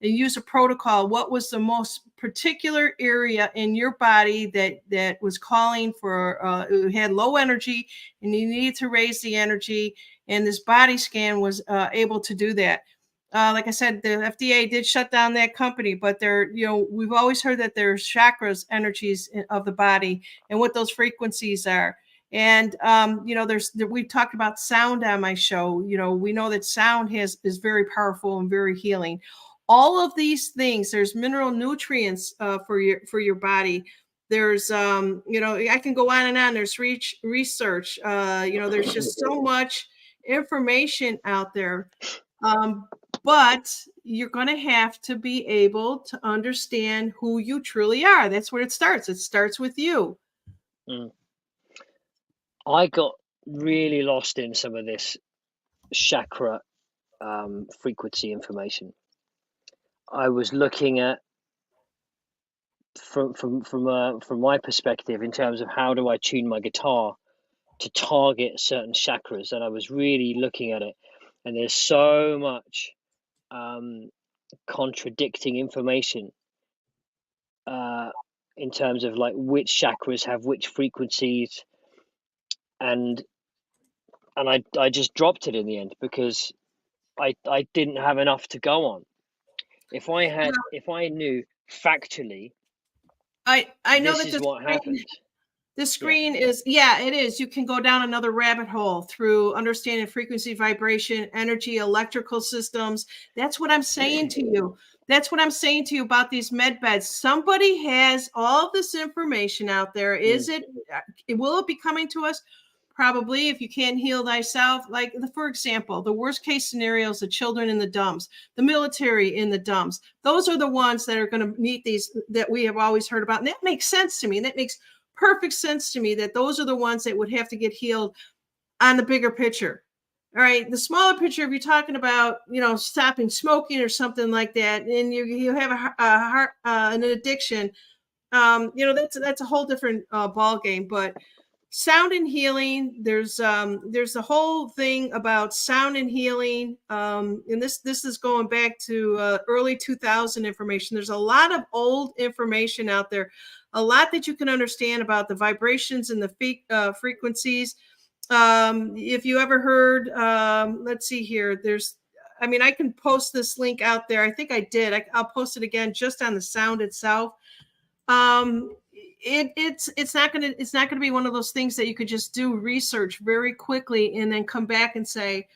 and use a protocol. What was the most particular area in your body that was calling for, had low energy, and you needed to raise the energy. And this body scan was able to do that. Like I said, the FDA did shut down that company, but we've always heard that there's chakras, energies of the body, and what those frequencies are. And we've talked about sound on my show. We know that sound is very powerful and very healing. All of these things, there's mineral nutrients for your body. There's I can go on and on. There's research. There's just so much information out there. but you're going to have to be able to understand who you truly are. That's where it starts. It starts with you. I got really lost in some of this chakra frequency information. I was looking at from my perspective in terms of how do I tune my guitar to target certain chakras, and I was really looking at it, and there's so much contradicting information in terms of like which chakras have which frequencies, and I just dropped it in the end because I didn't have enough to go on. If I knew factually, I know this that is what happened. the screen is, yeah, it is. You can go down another rabbit hole through understanding frequency, vibration, energy, electrical systems. That's what I'm saying to you. That's what I'm saying to you about these med beds. Somebody has all this information out there. Is it, will it be coming to us? Probably. If you can't heal thyself, like for example, the worst case scenarios, the children in the dumps, the military in the dumps, those are the ones that are going to meet these that we have always heard about. And that makes sense to me. That makes perfect sense to me that those are the ones that would have to get healed on the bigger picture. All right, the smaller picture, if you're talking about, stopping smoking or something like that, and you have a heart an addiction, that's a whole different ball game. But sound and healing, there's the whole thing about sound and healing, and this is going back to early 2000 information. There's a lot of old information out there, a lot that you can understand about the vibrations and the frequencies. If you ever heard, let's see here, I can post this link out there. I think I did. I'll post it again just on the sound itself. It's not gonna be one of those things that you could just do research very quickly and then come back and say,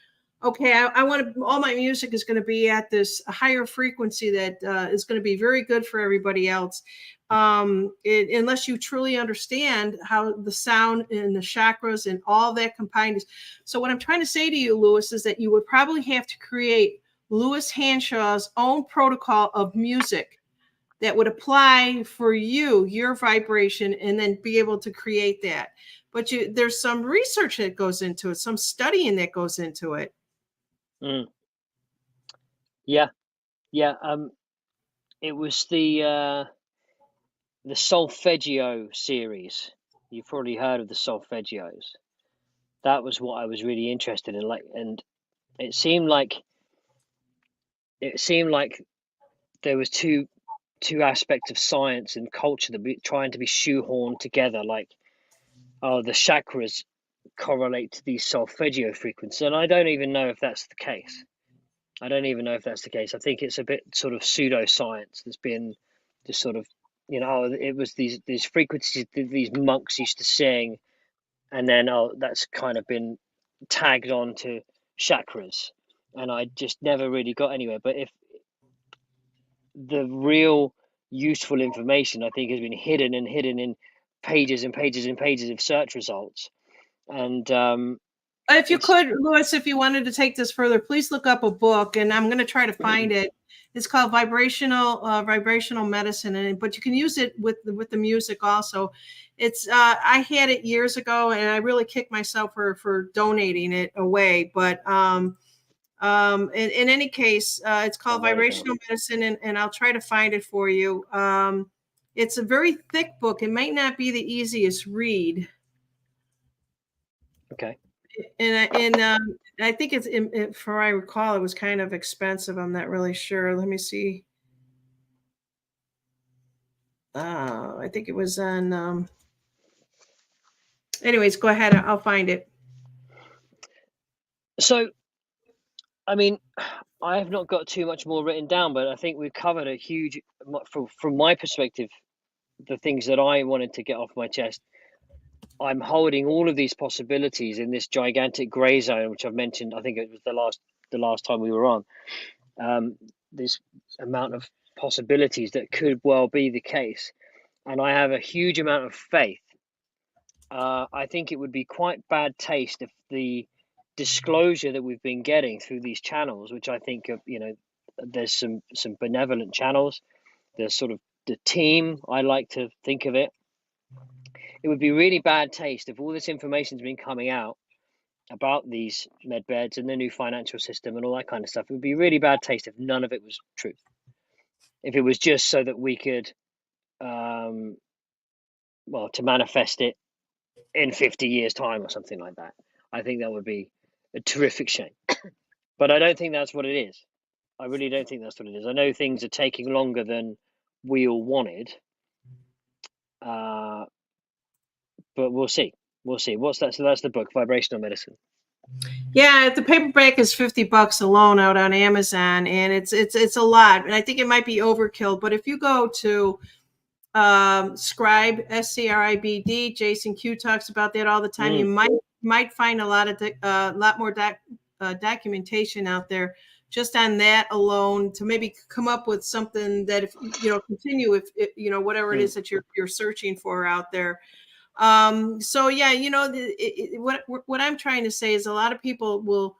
okay, I want to, all my music is going to be at this higher frequency that is going to be very good for everybody else. Unless you truly understand how the sound and the chakras and all that combined is. So what I'm trying to say to you, Lewis, is that you would probably have to create Lewis Hanshaw's own protocol of music that would apply for you, your vibration, and then be able to create that. But there's some research that goes into it, some studying that goes into it. Yeah. It was the solfeggio series. You've probably heard of the solfeggios. That was what I was really interested in. And it seemed like there was two aspects of science and culture that be trying to be shoehorned together. Like, the chakras correlate to these solfeggio frequencies, and I don't even know if that's the case. I think it's a bit sort of pseudoscience that's been just sort of, it was these frequencies that these monks used to sing, and then that's kind of been tagged on to chakras, and I just never really got anywhere. But if the real useful information, I think, has been hidden in pages and pages and pages of search results. And if you could, Lewis, if you wanted to take this further, please look up a book, and I'm going to try to find it. It's called Vibrational Medicine, but you can use it with the music also. It's I had it years ago, and I really kicked myself for donating it away. But in any case, it's called Vibrational Medicine, and I'll try to find it for you. It's a very thick book. It might not be the easiest read. Okay. And I think for I recall, it was kind of expensive. I'm not really sure. Let me see. I think it was on. Anyways, go ahead. I'll find it. So, I have not got too much more written down, but I think we've covered a huge, from my perspective, the things that I wanted to get off my chest. I'm holding all of these possibilities in this gigantic gray zone, which I've mentioned. I think it was the last time we were on. This amount of possibilities that could well be the case, and I have a huge amount of faith. I think it would be quite bad taste if the disclosure that we've been getting through these channels, which I think are, there's some benevolent channels. There's sort of the team, I like to think of it. It would be really bad taste if all this information's been coming out about these med beds and the new financial system and all that kind of stuff. It would be really bad taste if none of it was truth. If it was just so that we could, to manifest it in 50 years' time or something like that. I think that would be a terrific shame. But I don't think that's what it is. I really don't think that's what it is. I know things are taking longer than we all wanted, but we'll see. We'll see. What's that? So that's the book, Vibrational Medicine. Yeah, the paperback is $50 alone out on Amazon, and it's a lot. And I think it might be overkill. But if you go to Scribe, SCRIBD, Jason Q talks about that all the time. You might find a lot more documentation out there just on that alone to maybe come up with something that, if continue if whatever it is that you're searching for out there. So yeah, what I'm trying to say is a lot of people will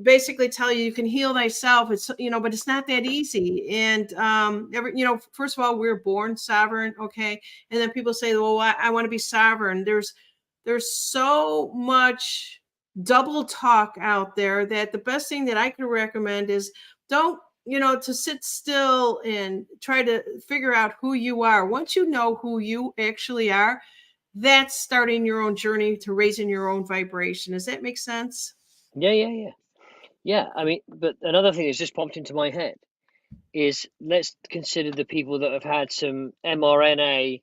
basically tell you can heal thyself. It's but it's not that easy. And first of all, we're born sovereign, okay? And then people say, well, I want to be sovereign. There's so much double talk out there that the best thing that I could recommend is don't to sit still and try to figure out who you are. Once you know who you actually are, that's starting your own journey to raising your own vibration. Does that make sense? Yeah. I mean, but another thing that's just popped into my head is, let's consider the people that have had some mRNA,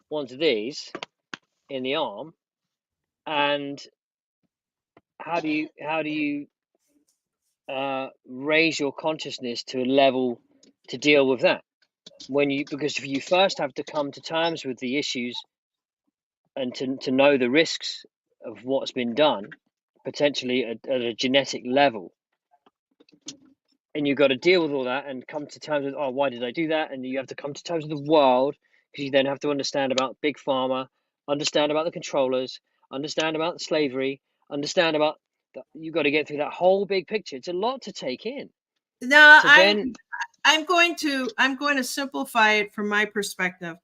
ones of these, in the arm, and how do you raise your consciousness to a level to deal with that? Because if you first have to come to terms with the issues and to know the risks of what's been done, potentially at a genetic level, and you've got to deal with all that and come to terms with, why did I do that? And you have to come to terms with the world, because you then have to understand about big pharma, understand about the controllers, understand about slavery, understand about you've got to get through that whole big picture. It's a lot to take in. No, so I'm going to simplify it from my perspective.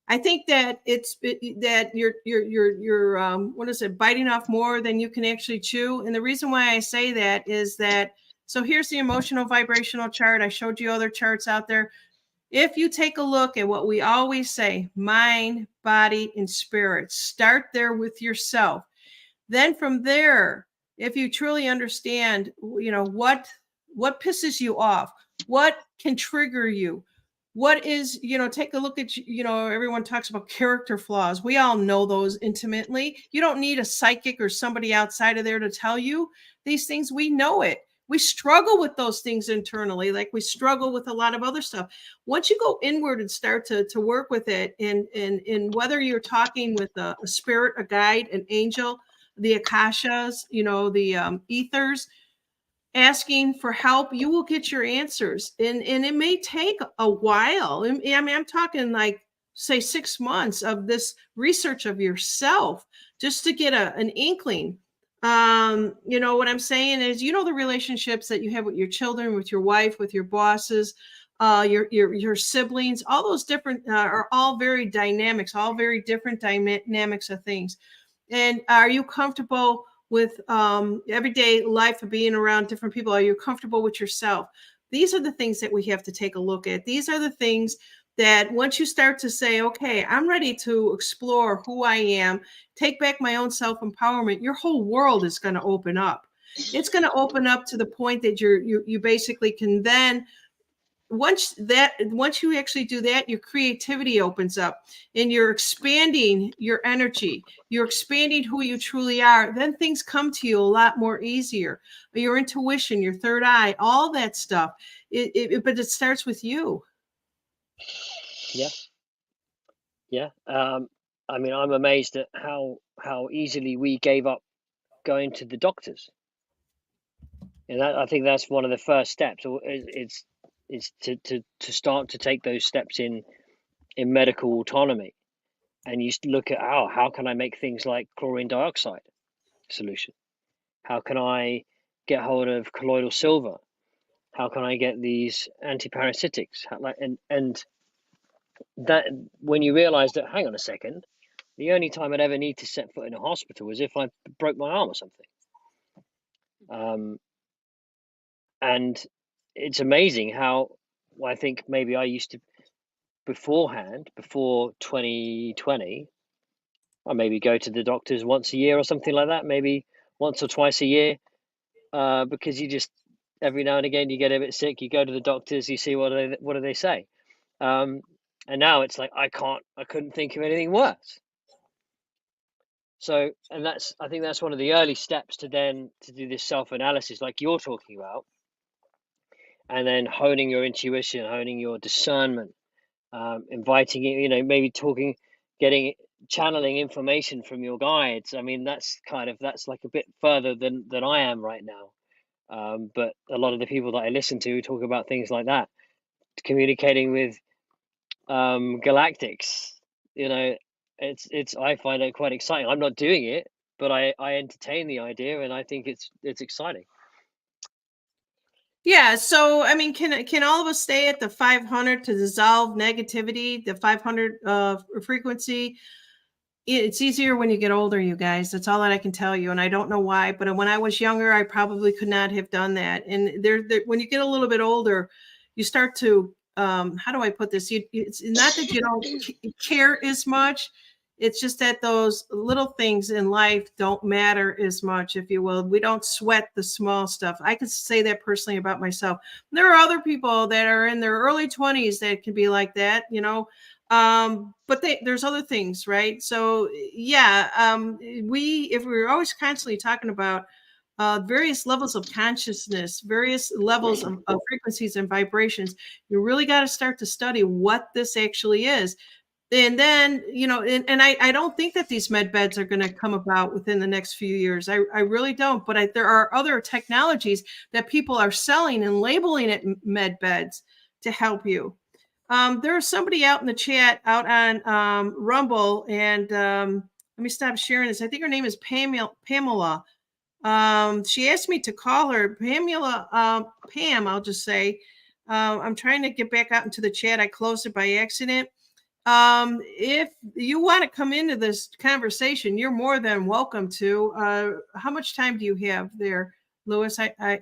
I think that that you're what is it, biting off more than you can actually chew. And the reason why I say that is that, so here's the emotional vibrational chart. I showed you other charts out there. If you take a look at what we always say, mind, body, and spirit, start there with yourself. Then from there, if you truly understand, what pisses you off, what can trigger you, what is, take a look at, everyone talks about character flaws. We all know those intimately. You don't need a psychic or somebody outside of there to tell you these things. We know it. We struggle with those things internally, like we struggle with a lot of other stuff. Once you go inward and start to work with it, and whether you're talking with a spirit, a guide, an angel, the akashas, the ethers, asking for help, you will get your answers. And it may take a while. I mean, I'm talking like, say, 6 months of this research of yourself just to get an inkling. What I'm saying is, the relationships that you have with your children, with your wife, with your bosses, your siblings, all those different are all very dynamics, all very different dynamics of things. And are you comfortable with everyday life of being around different people? Are you comfortable with yourself? These are the things that we have to take a look at. These are the things that once you start to say, okay, I'm ready to explore who I am, take back my own self-empowerment, your whole world is going to open up. It's going to open up to the point that you basically can then, once you actually do that, your creativity opens up and you're expanding your energy. You're expanding who you truly are. Then things come to you a lot more easier. Your intuition, your third eye, all that stuff. But it starts with you. Yeah. I mean, I'm amazed at how easily we gave up going to the doctors. And I think that's one of the first steps. It's to start to take those steps in medical autonomy. And you look at how can I make things like chlorine dioxide? solution? How can I get hold of colloidal silver? How can I get these antiparasitics? And that, when you realize that, hang on a second, the only time I'd ever need to set foot in a hospital was if I broke my arm or something. And it's amazing how, I think maybe I used to beforehand, before 2020, I maybe go to the doctors once a year or something like that, maybe once or twice a year, because you just, every now and again you get a bit sick, you go to the doctors, you see what do they say. And now it's like I couldn't think of anything worse. So, and I think that's one of the early steps to do this self-analysis like you're talking about, and then honing your intuition, honing your discernment, inviting, maybe channeling information from your guides. I mean, that's like a bit further than I am right now. But a lot of the people that I listen to talk about things like that, communicating with galactics. I find it quite exciting. I'm not doing it, but I entertain the idea, and I think it's exciting. Yeah, so I mean, can all of us stay at the 500 to dissolve negativity, the 500 frequency? It's easier when you get older, you guys. That's all that I can tell you, and I don't know why, but when I was younger, I probably could not have done that. And when you get a little bit older, you start to how do I put this? It's not that you don't care as much. It's just that those little things in life don't matter as much, if you will. We don't sweat the small stuff. I can say that personally about myself. There are other people that are in their early 20s that can be like that, but there's other things, right? So yeah, if we're always constantly talking about various levels of consciousness, various levels of frequencies and vibrations, you really got to start to study what this actually is. And then, and I don't think that these med beds are going to come about within the next few years. I really don't. But there are other technologies that people are selling and labeling it med beds to help you. There's somebody out in the chat out on Rumble, and let me stop sharing this. I think her name is Pamela. She asked me to call her Pamela. Pam, I'll just say. I'm trying to get back out into the chat. I closed it by accident. If you want to come into this conversation, you're more than welcome to. How much time do you have there, Lewis? Yeah,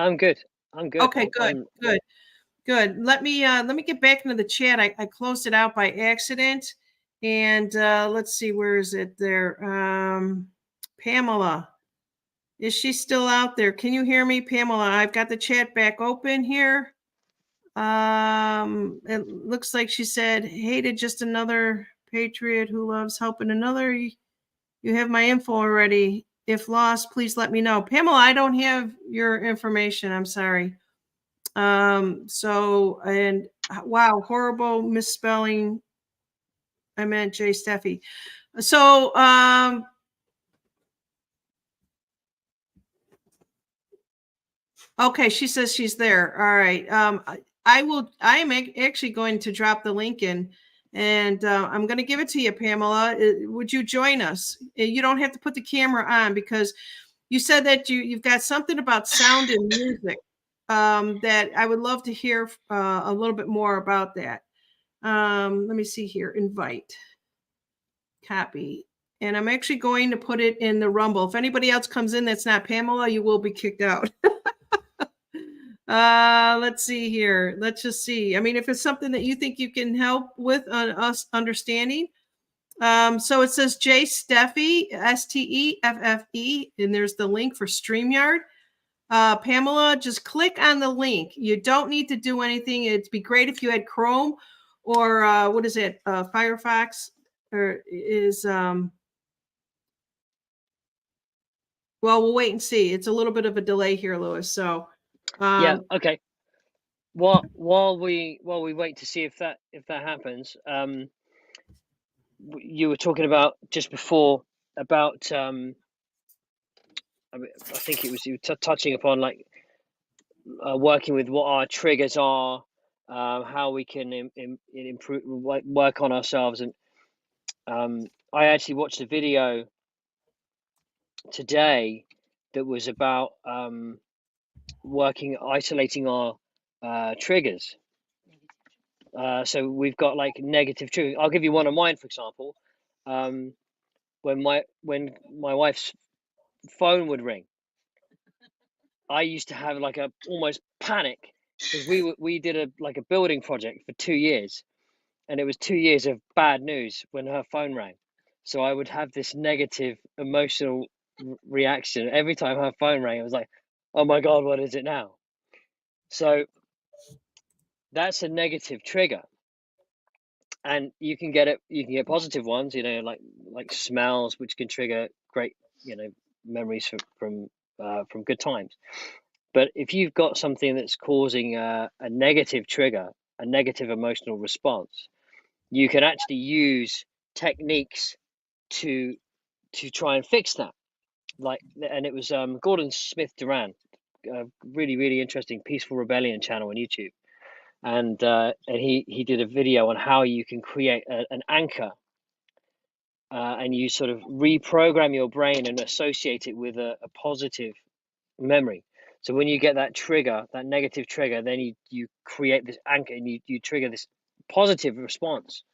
I'm good. Okay, good. Let me get back into the chat. I closed it out by accident, and let's see, where is it there? Pamela, is she still out there? Can you hear me, Pamela? I've got the chat back open here. It looks like she said, hated just another patriot who loves helping another. You have my info already. If lost, please let me know. Pamela, I don't have your information. I'm sorry. And wow, horrible misspelling. I meant Jay Steffi. So, okay, she says she's there. All right. I am actually going to drop the link in, and I'm going to give it to you, Pamela. Would you join us? You don't have to put the camera on, because you said that you've got something about sound and music that I would love to hear a little bit more about that. Let me see here. Invite. Copy. And I'm actually going to put it in the Rumble. If anybody else comes in that's not Pamela, you will be kicked out. Let's see here. Let's just see. I mean, if it's something that you think you can help with us understanding. So it says J Steffi, STEFFE, and there's the link for StreamYard. Pamela, just click on the link. You don't need to do anything. It'd be great if you had Chrome or what is it? Firefox, or is well, we'll wait and see. It's a little bit of a delay here, Lewis. So yeah, okay. While we wait to see if that happens, you were talking about just before about I think it was you touching upon like working with what our triggers are, how we can improve, work on ourselves. And I actually watched a video today that was about isolating our triggers. So we've got like negative triggers. I'll give you one of mine, for example. When my wife's phone would ring, I used to have like a almost panic, because we did a building project for 2 years, and it was 2 years of bad news when her phone rang. So I would have this negative emotional reaction every time her phone rang. I was like, oh my God, what is it now? So that's a negative trigger. And you can get positive ones, like smells, which can trigger great, memories from good times. But if you've got something that's causing a negative trigger, a negative emotional response, you can actually use techniques to try and fix that. And it was Gordon Smith Duran, a really, really interesting Peaceful Rebellion channel on YouTube. And he did a video on how you can create an anchor, and you sort of reprogram your brain and associate it with a positive memory. So when you get that trigger, that negative trigger, then you create this anchor, and you trigger this positive response,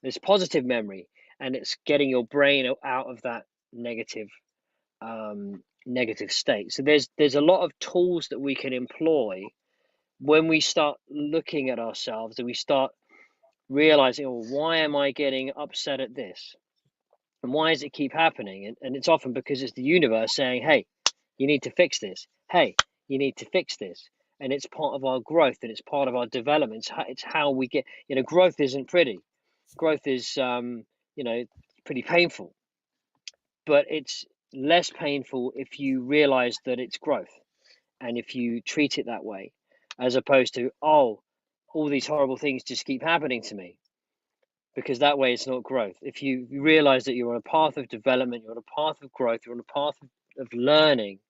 this positive memory, and it's getting your brain out of that negative state. So there's a lot of tools that we can employ when we start looking at ourselves, and we start realizing, oh, why am I getting upset at this? And why does it keep happening? And it's often because it's the universe saying, hey, you need to fix this. Hey, you need to fix this. And it's part of our growth, and it's part of our development. It's how we get, growth isn't pretty. Growth is, pretty painful. But it's less painful if you realize that it's growth, and if you treat it that way, as opposed to, oh, all these horrible things just keep happening to me, because that way it's not growth. If you realize that you're on a path of development, you're on a path of growth, you're on a path of learning,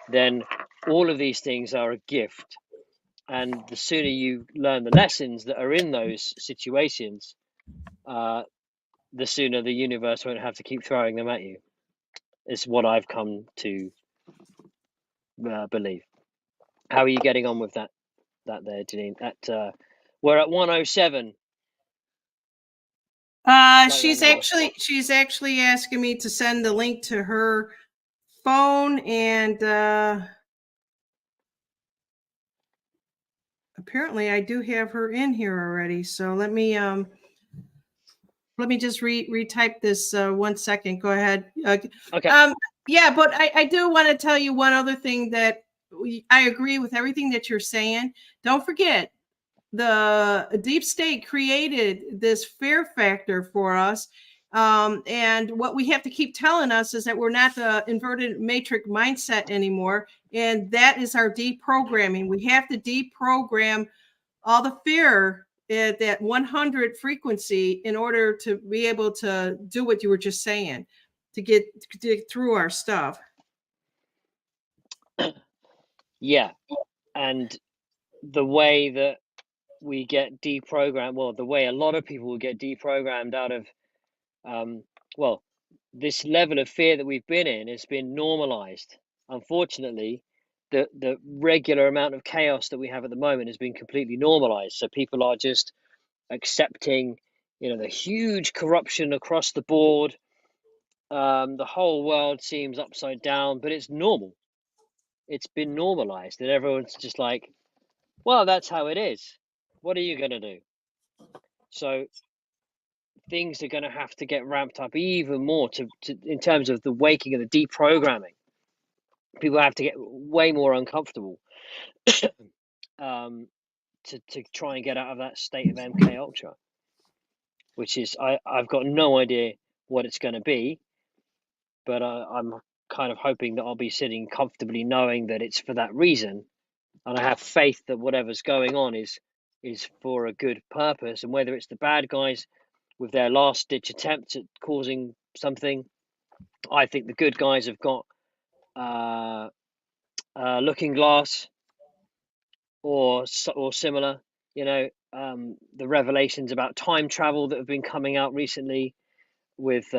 then all of these things are a gift. And the sooner you learn the lessons that are in those situations, the sooner the universe won't have to keep throwing them at you. It's what I've come to believe. How are you getting on with that there, Janine? We're at 107. She's actually asking me to send the link to her phone, and apparently I do have her in here already. So let me just retype this 1 second. Go ahead. Okay. Yeah, but I do want to tell you one other thing, that I agree with everything that you're saying. Don't forget, the deep state created this fear factor for us. And what we have to keep telling us is that we're not the inverted matrix mindset anymore. And that is our deprogramming. We have to deprogram all the fear at that 100 frequency in order to be able to do what you were just saying, to get through our stuff. Yeah. And the way that we get deprogrammed, well, the way a lot of people will get deprogrammed out of, this level of fear that we've been in has been normalized. Unfortunately, the regular amount of chaos that we have at the moment has been completely normalized. So people are just accepting, the huge corruption across the board. The whole world seems upside down, but it's normal. It's been normalized, and everyone's just like, well, that's how it is. What are you going to do? So things are going to have to get ramped up even more to in terms of the waking and the deprogramming. People have to get way more uncomfortable to try and get out of that state of MK Ultra, which is, I've got no idea what it's going to be, but I'm kind of hoping that I'll be sitting comfortably knowing that it's for that reason, and I have faith that whatever's going on is for a good purpose. And whether it's the bad guys with their last ditch attempts at causing something, I think the good guys have got Looking Glass or similar. The revelations about time travel that have been coming out recently with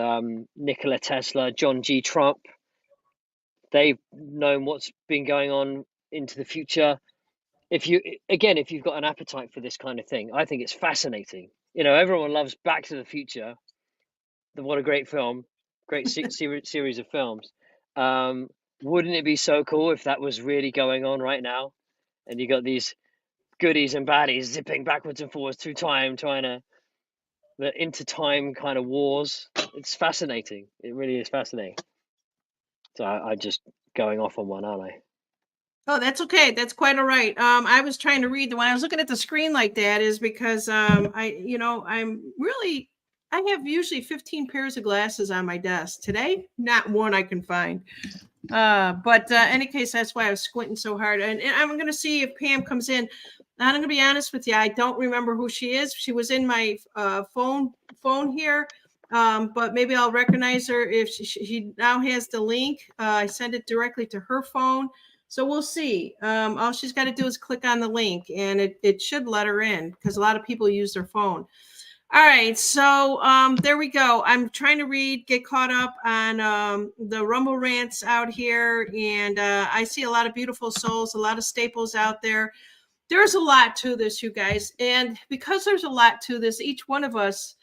Nikola Tesla, John G. Trump, They've known what's been going on into the future. If you've got an appetite for this kind of thing, I think it's fascinating. Everyone loves Back to the Future. What a great film, great series of films. Wouldn't it be so cool if that was really going on right now? And you got these goodies and baddies zipping backwards and forwards through time, trying to the intertime kind of wars. It's fascinating. It really is fascinating. So I just going off on one, aren't I? Oh, that's okay. That's quite all right. I was trying to read when I was looking at the screen like that is because I'm really I have usually 15 pairs of glasses on my desk. Today, not one I can find. But any case, that's why I was squinting so hard. And I'm going to see if Pam comes in. I'm going to be honest with you. I don't remember who she is. She was in my phone here. But maybe I'll recognize her if she now has the link. I send it directly to her phone. So we'll see. All she's got to do is click on the link and it should let her in because a lot of people use their phone. All right, so there we go. I'm trying to get caught up on the Rumble rants out here, and I see a lot of beautiful souls, a lot of staples out there. There's a lot to this, you guys, and because there's a lot to this, each one of us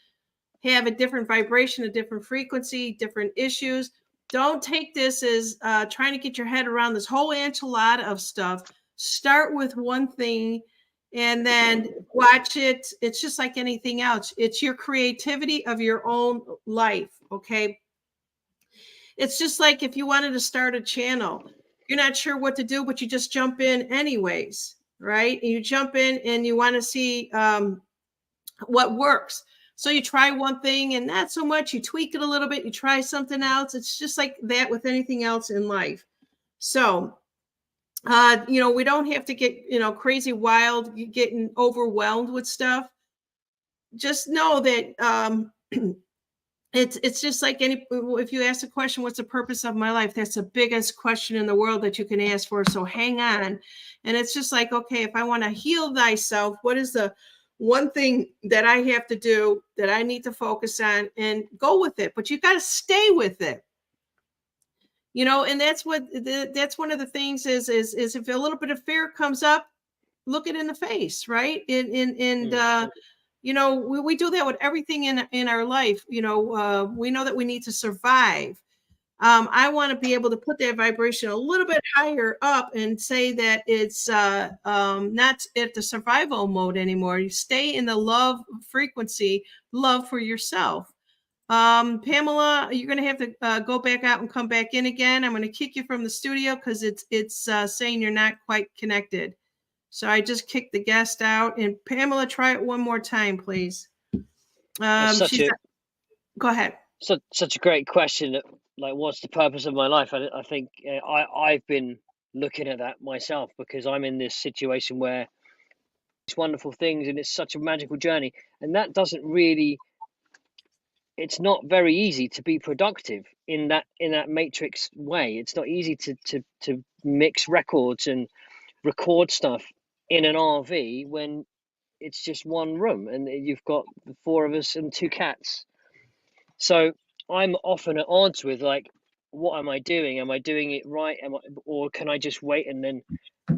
have a different vibration, a different frequency, different issues. Don't take this as trying to get your head around this whole enchilada of stuff. Start with one thing and then watch it. It's just like anything else. It's your creativity of your own life. Okay. It's just like if you wanted to start a channel, you're not sure what to do, but you just jump in anyways, right? And you jump in and you want to see what works. So you try one thing and not so much, you tweak it a little bit, you try something else. It's just like that with anything else in life. So we don't have to get, crazy wild, getting overwhelmed with stuff. Just know that it's just like if you ask a question, what's the purpose of my life? That's the biggest question in the world that you can ask for. So hang on. And it's just like, okay, if I want to heal thyself, what is the one thing that I have to do that I need to focus on and go with it? But you got to stay with it. And that's that's one of the things is if a little bit of fear comes up, look it in the face, right? And we do that with everything in our life. We know that we need to survive. I want to be able to put that vibration a little bit higher up and say that it's not at the survival mode anymore. You stay in the love frequency, love for yourself. Pamela, you're going to have to go back out and come back in again. I'm going to kick you from the studio because it's saying you're not quite connected. So I just kicked the guest out. And Pamela, try it one more time, please. Go ahead. Such a great question. Like, what's the purpose of my life? I think I've been looking at that myself because I'm in this situation where it's wonderful things and it's such a magical journey, and that doesn't really. It's not very easy to be productive in that matrix way. It's not easy to mix records and record stuff in an RV when it's just one room and you've got the four of us and two cats. So I'm often at odds with like, what am I doing? Am I doing it right? Or can I just wait and then,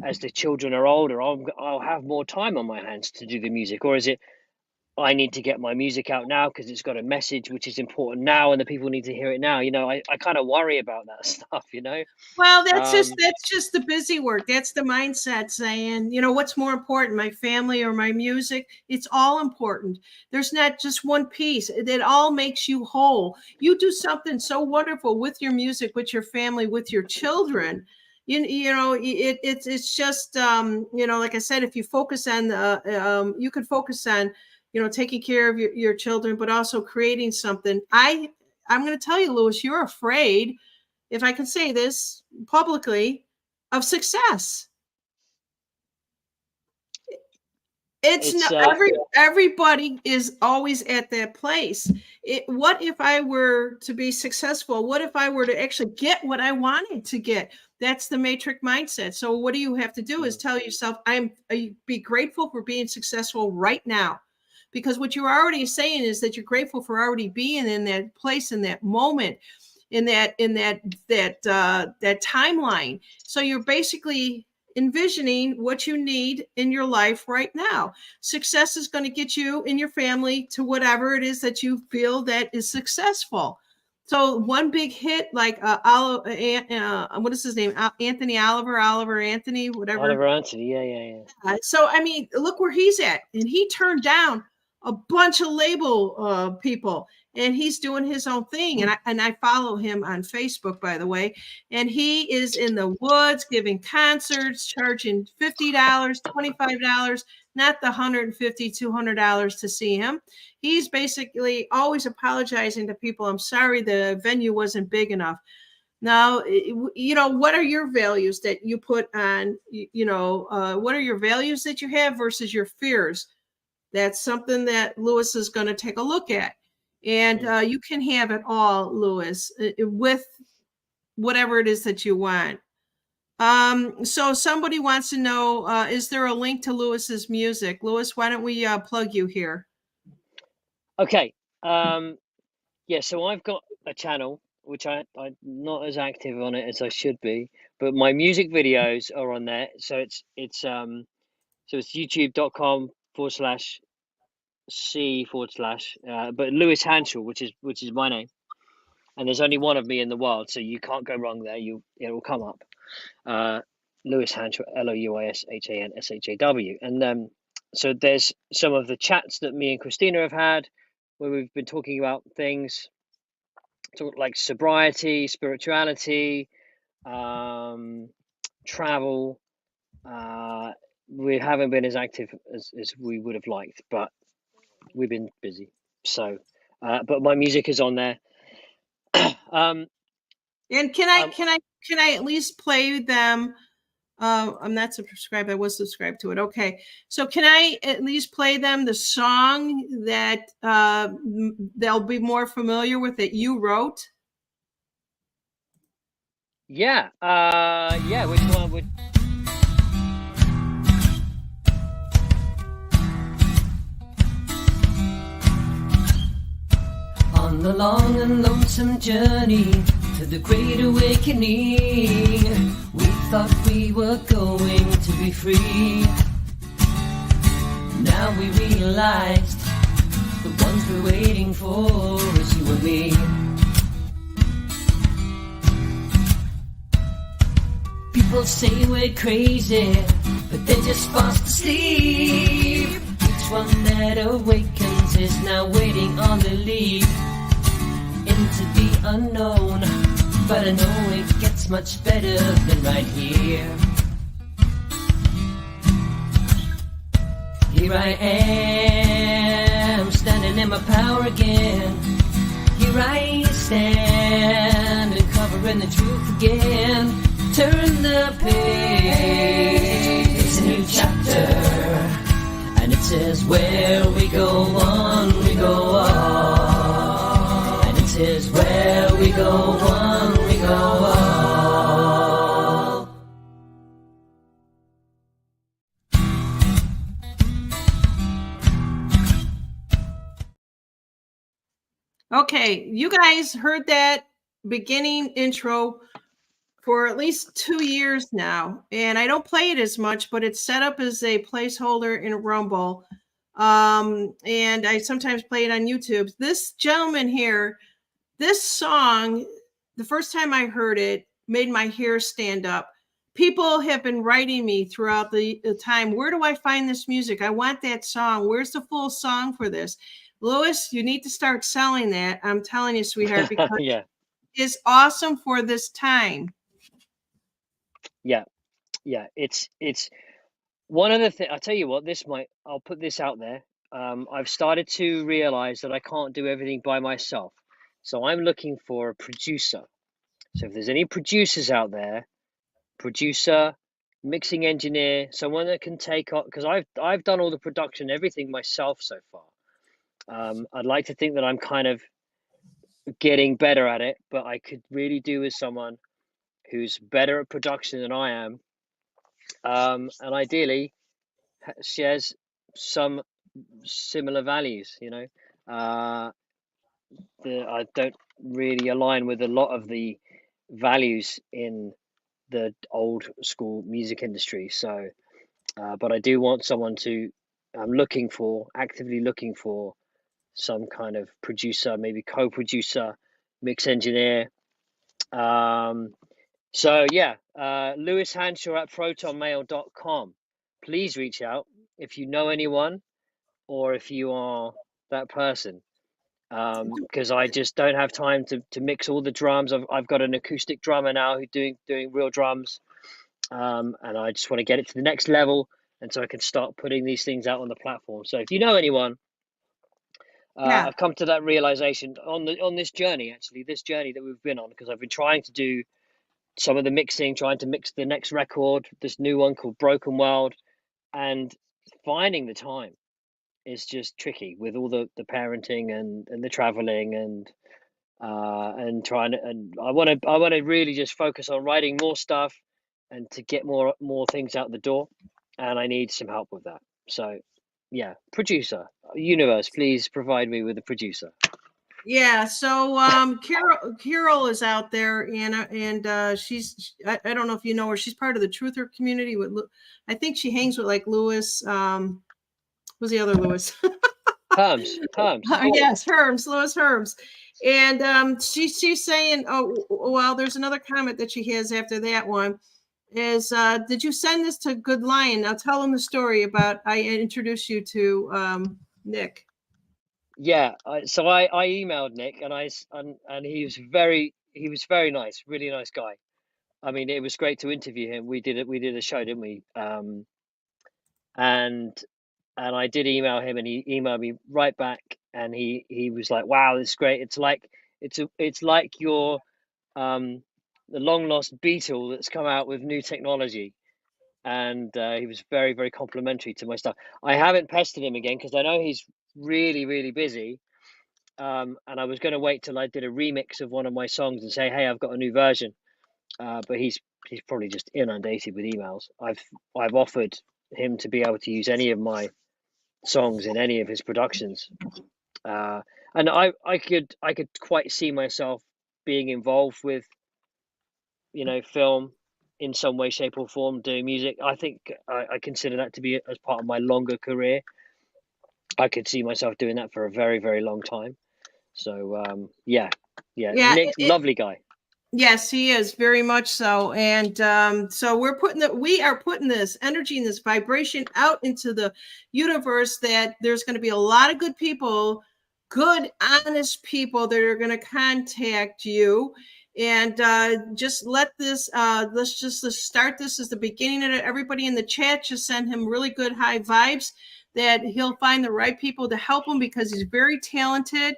as the children are older, I'll have more time on my hands to do the music? Or is it I need to get my music out now because it's got a message which is important now and the people need to hear it now? I kind of worry about that stuff, Well, that's just the busy work. That's the mindset saying, what's more important, my family or my music? It's all important. There's not just one piece. It all makes you whole. You do something so wonderful with your music, with your family, with your children. It's just like I said, if you focus on you could focus on taking care of your children, but also creating something. I'm going to tell you, Louis, you're afraid, if I can say this publicly, of success. Everybody is always at that place. What if I were to be successful? What if I were to actually get what I wanted to get? That's the matrix mindset. So what do you have to do is tell yourself, be grateful for being successful right now. Because what you're already saying is that you're grateful for already being in that place in that moment. in that timeline. So you're basically envisioning what you need in your life right now. Success is going to get you and your family to whatever it is that you feel that is successful. So one big hit like what is his name? Anthony Oliver Anthony, whatever. Oliver Anthony, yeah. So I mean, look where he's at, and he turned down a bunch of label people, and he's doing his own thing. And I follow him on Facebook, by the way. And he is in the woods giving concerts, charging $50, $25, not the $150, $200 to see him. He's basically always apologizing to people. I'm sorry, the venue wasn't big enough. Now, you know, what are your values that you put on, what are your values that you have versus your fears? That's something that Lewis is going to take a look at. And you can have it all, Lewis, with whatever it is that you want. So somebody wants to know, is there a link to Lewis's music? Lewis, why don't we plug you here? Okay. Yeah, so I've got a channel, which I'm not as active on it as I should be, but my music videos are on there. So it's youtube.com/C/ but Lewis Hanshaw, which is my name. And there's only one of me in the world, so you can't go wrong there. It will come up. Lewis Hanshaw, LOUISHANSHAW. And so there's some of the chats that me and Christina have had where we've been talking about things like sobriety, spirituality, travel. We haven't been as active as we would have liked, but we've been busy. So, but my music is on there. And can I at least play them? I'm not subscribed. I was subscribed to it. Okay. So can I at least play them the song that they'll be more familiar with that you wrote? Yeah. Yeah. Which one would? On the long and lonesome journey to the great awakening, we thought we were going to be free. Now we realized the ones we're waiting for is you and me. People say we're crazy, but they're just fast asleep. Each one that awakens is now waiting on the leap into the unknown, but I know it gets much better than right here. Here I am, standing in my power again. Here I stand, uncovering the truth again. Turn the page, it's a new chapter, and it says where we go on, we go on. And it says where we go on, we go on. Okay, you guys heard that beginning intro for at least 2 years now, and I don't play it as much, but it's set up as a placeholder in Rumble, and I sometimes play it on YouTube. This gentleman here, this song, the first time I heard it, made my hair stand up. People have been writing me throughout the time, where do I find this music? I want that song. Where's the full song for this? Lewis, you need to start selling that. I'm telling you, sweetheart, because Yeah. it's awesome for this time. Yeah. It's one of the things. I'll tell you what. I'll put this out there. I've started to realize that I can't do everything by myself, so I'm looking for a producer. So if there's any producers out there, producer, mixing engineer, someone that can take on, because I've done all the production, everything myself so far. I'd like to think that I'm kind of getting better at it, but I could really do with someone who's better at production than I am, and ideally shares some similar values. I don't really align with a lot of the values in the old school music industry. So, but I do want someone to. I'm actively looking for some kind of producer, maybe co-producer, mix engineer. So yeah, Lewis Hanshaw at protonmail.com. Please reach out if you know anyone or if you are that person. Because I just don't have time to mix all the drums. I've got an acoustic drummer now who's doing real drums, and I just want to get it to the next level, and so I can start putting these things out on the platform. So if you know anyone, Yeah. I've come to that realization on this journey, actually, this journey that we've been on, because I've been trying to do some of the mixing, trying to mix the next record, this new one called Broken World, and finding the time is just tricky with all the parenting and the traveling and trying to, and I want to really just focus on writing more stuff and to get more things out the door, and I need some help with that. So yeah, producer universe, please provide me with a producer. Yeah, so Carol is out there, and she's I don't know if you know her. She's part of the Truther community with I think she hangs with like Lewis. Who's the other Lewis? Herms. Yes, Herms, Lewis Herms. And she's saying, oh well, there's another comment that she has after that one. Is did you send this to Good Lion? Now tell him the story about I introduced you to Nick. Yeah, so I emailed Nick and he was very nice, really nice guy. I mean, it was great to interview him. We did a show, didn't we? And I did email him, and he emailed me right back, and he was like, "Wow, this is great. It's like your the long lost Beatle that's come out with new technology." And he was very, very complimentary to my stuff. I haven't pestered him again because I know he's really, really busy. And I was going to wait till I did a remix of one of my songs and say, "Hey, I've got a new version." But he's probably just inundated with emails. I've offered him to be able to use any of my songs in any of his productions, and I could quite see myself being involved with film in some way, shape, or form, doing music. I think I consider that to be as part of my longer career. I could see myself doing that for a very, very long time. So yeah, Yeah, Nick, lovely guy. yes, he is very much so. And so we are putting this energy and this vibration out into the universe that there's going to be a lot of good people, good, honest people that are going to contact you. And just let's start this as the beginning of it. Everybody in the chat, just send him really good high vibes that he'll find the right people to help him because he's very talented.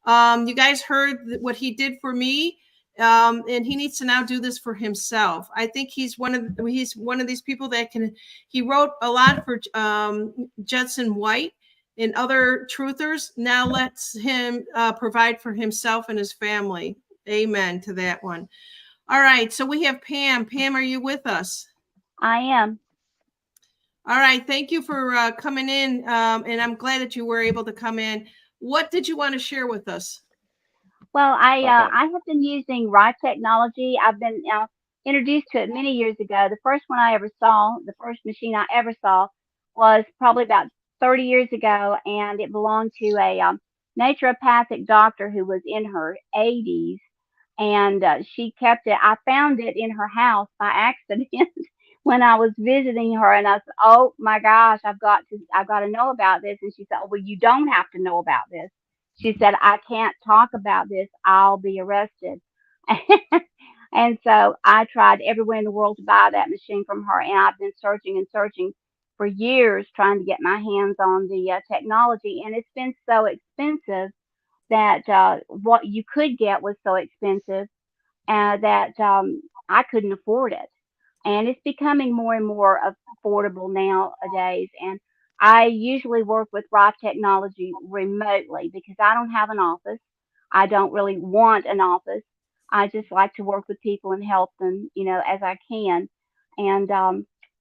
You guys heard what he did for me. And he needs to now do this for himself. I think he's one of these people that can. He wrote a lot for Judson White and other truthers. Now let's him provide for himself and his family. Amen to that one. All right, so we have Pam. Pam, are you with us? I am. All right, thank you for coming in, and I'm glad that you were able to come in. What did you want to share with us? Well, Okay. I have been using Rye technology. I've been introduced to it many years ago. The first one I ever saw, the first machine I ever saw, was probably about 30 years ago, and it belonged to a naturopathic doctor who was in her 80s, and she kept it. I found it in her house by accident when I was visiting her, and I said, "Oh my gosh, I've got to know about this." And she said, "Oh, well, you don't have to know about this." She said, "I can't talk about this. I'll be arrested." And so I tried everywhere in the world to buy that machine from her, and I've been searching and searching for years trying to get my hands on the technology, and it's been so expensive that what you could get was so expensive that I couldn't afford it. And it's becoming more and more affordable nowadays. And I usually work with Rife Technology remotely because I don't have an office. I don't really want an office. I just like to work with people and help them, as I can. And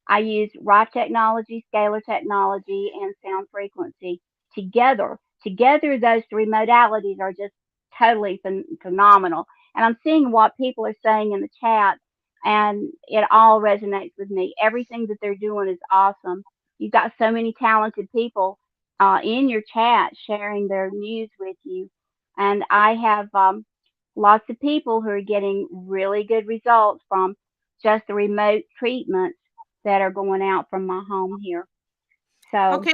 I use Rife Technology, Scalar Technology, and Sound Frequency together. Together, those three modalities are just totally phenomenal. And I'm seeing what people are saying in the chat, and it all resonates with me. Everything that they're doing is awesome. You've got so many talented people in your chat sharing their news with you. And I have lots of people who are getting really good results from just the remote treatments that are going out from my home here. So, Okay,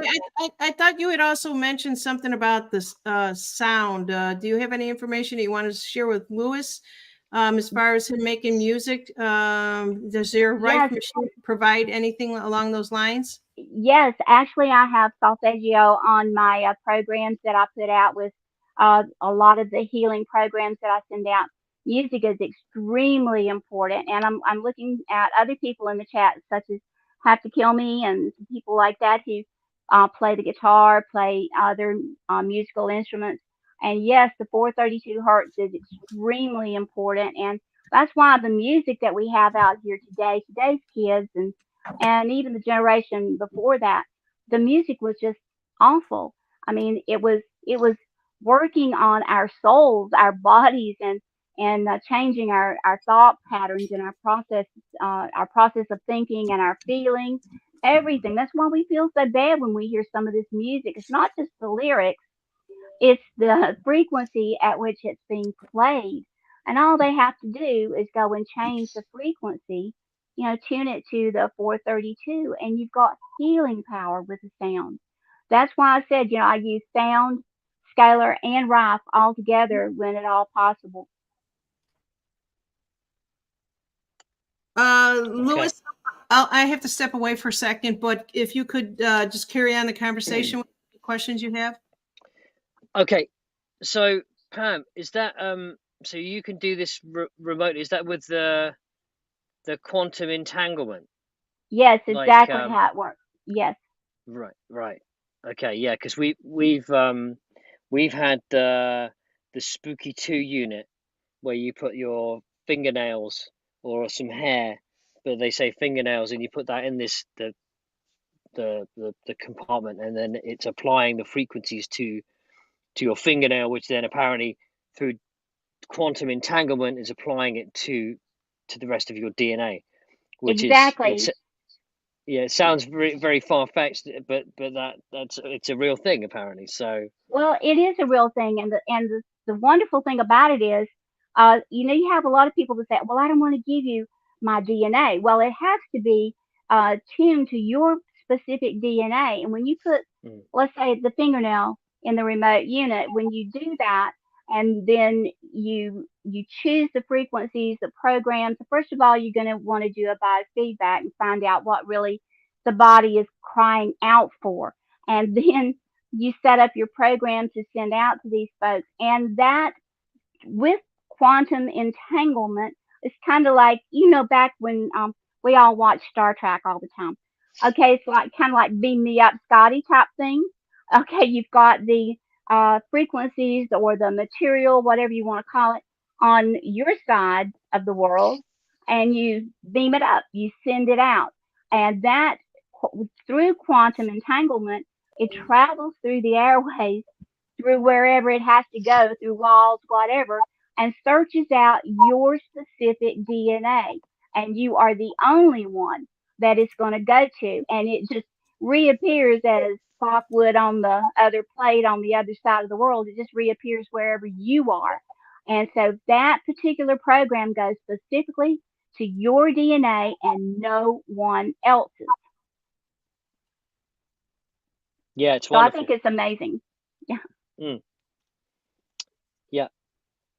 I thought you had also mentioned something about this sound. Do you have any information you want to share with Lewis as far as him making music? Does your Rife yes, machine provide anything along those lines? yes, actually, I have solfeggio on my programs that I put out with a lot of the healing programs that I send out. Music is extremely important, and I'm looking at other people in the chat, such as Have to Kill Me and some people like that who play the guitar, play other musical instruments. And yes, the 432 hertz is extremely important, and that's why the music that we have out here today, today's kids and even the generation before that, the music was just awful. I mean, it was working on our souls, our bodies, and changing our thought patterns and our process of thinking and our feelings, everything. That's why we feel so bad when we hear some of this music. It's not just the lyrics, it's the frequency at which it's being played. And all they have to do is go and change the frequency, tune it to the 432, and you've got healing power with the sound. That's why I said, I use sound, scalar, and rife all together when at all possible. Okay. Lewis, I have to step away for a second, but if you could just carry on the conversation with the questions you have. Okay. So Pam, is that so you can do this remotely? Is that with the quantum entanglement? Yes, Like exactly how it works. Yes. right. Okay, yeah, because we've had the spooky 2 unit where you put your fingernails or some hair, but they say fingernails, and you put that in this the compartment, and then it's applying the frequencies to your fingernail, which then apparently through quantum entanglement is applying it to the rest of your DNA, which is Exactly. yeah, it sounds very very far fetched, but that's it's a real thing apparently. So Well, it is a real thing, and the wonderful thing about it is, you have a lot of people that say, "Well, I don't want to give you my DNA." Well, it has to be tuned to your specific DNA, and when you put, mm, let's say, the fingernail in the remote unit, when you do that, and then you choose the frequencies, the programs. First of all, you're going to want to do a biofeedback and find out what really the body is crying out for, and then you set up your program to send out to these folks. And that with quantum entanglement, it's kind of like, back when we all watched Star Trek all the time. Okay, it's like kind of like beam me up, Scotty type thing. Okay, you've got the frequencies or the material, whatever you want to call it, on your side of the world, and you beam it up, you send it out. And that, through quantum entanglement, it travels through the airways, through wherever it has to go, through walls, whatever, and searches out your specific DNA. And you are the only one that it's going to go to. And it just reappears as Spock would on the other plate on the other side of the world. It just reappears wherever you are. And so that particular program goes specifically to your DNA and no one else's. yeah, it's So I think wonderful. it's amazing. Yeah. Mm, yeah,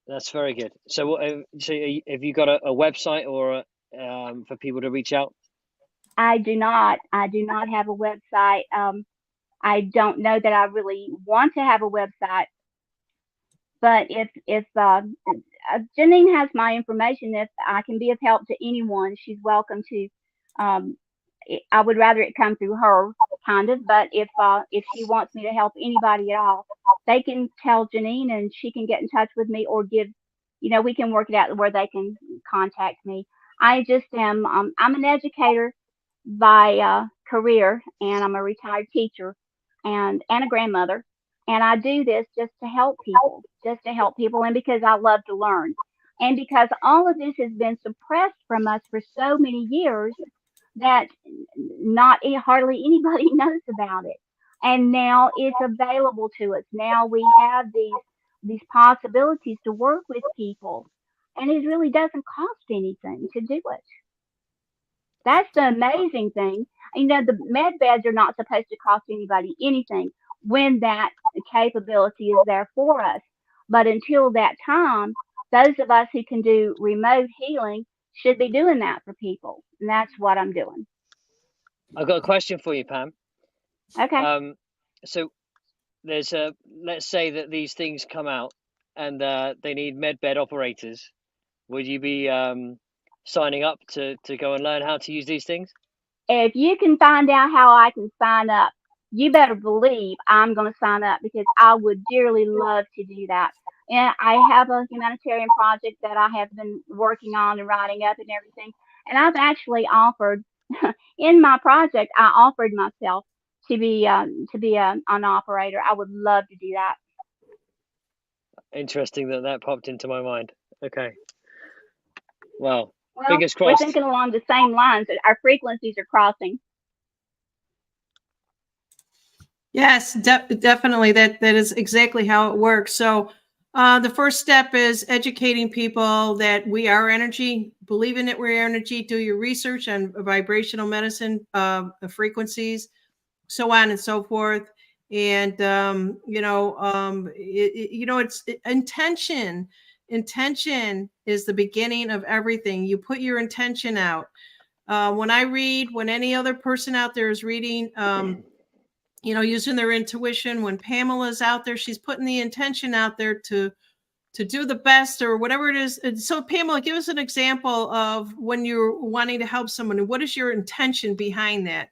that's very good. So have you got a website or for people to reach out? I do not. I do not have a website. I don't know that I really want to have a website, but if Janine has my information, if I can be of help to anyone, she's welcome to. Um, I would rather it come through her, kind of. But if she wants me to help anybody at all, they can tell Janine, and she can get in touch with me, or we can work it out where they can contact me. I just am. I'm an educator by career, and I'm a retired teacher and a grandmother. And I do this just to help people, and because I love to learn. And because all of this has been suppressed from us for so many years that not hardly anybody knows about it. And now it's available to us. Now we have these possibilities to work with people, and it really doesn't cost anything to do it. That's the amazing thing. You know, the med beds are not supposed to cost anybody anything when that capability is there for us. But until that time, those of us who can do remote healing should be doing that for people. And that's what I'm doing. I've got a question for you, Pam. Okay. So there's let's say that these things come out and they need medbed operators. Would you be signing up to go and learn how to use these things? If you can find out how I can sign up, you better believe I'm going to sign up, because I would dearly love to do that. And I have a humanitarian project that I have been working on and writing up and everything. And I've actually offered in my project, I offered myself to be an operator. I would love to do that. Interesting that popped into my mind. Okay. Well, Well, fingers we're crossed. thinking along the same lines. Our frequencies are crossing. Yes, definitely. That is exactly how it works. So the first step is educating people that we are energy, believing that we're energy, do your research on vibrational medicine, frequencies, so on and so forth. And, it's intention. Intention is the beginning of everything. You put your intention out. When I read, when any other person out there is reading, using their intuition. When Pamela's out there, she's putting the intention out there to do the best or whatever it is. And so, Pamela, give us an example of when you're wanting to help someone. What is your intention behind that?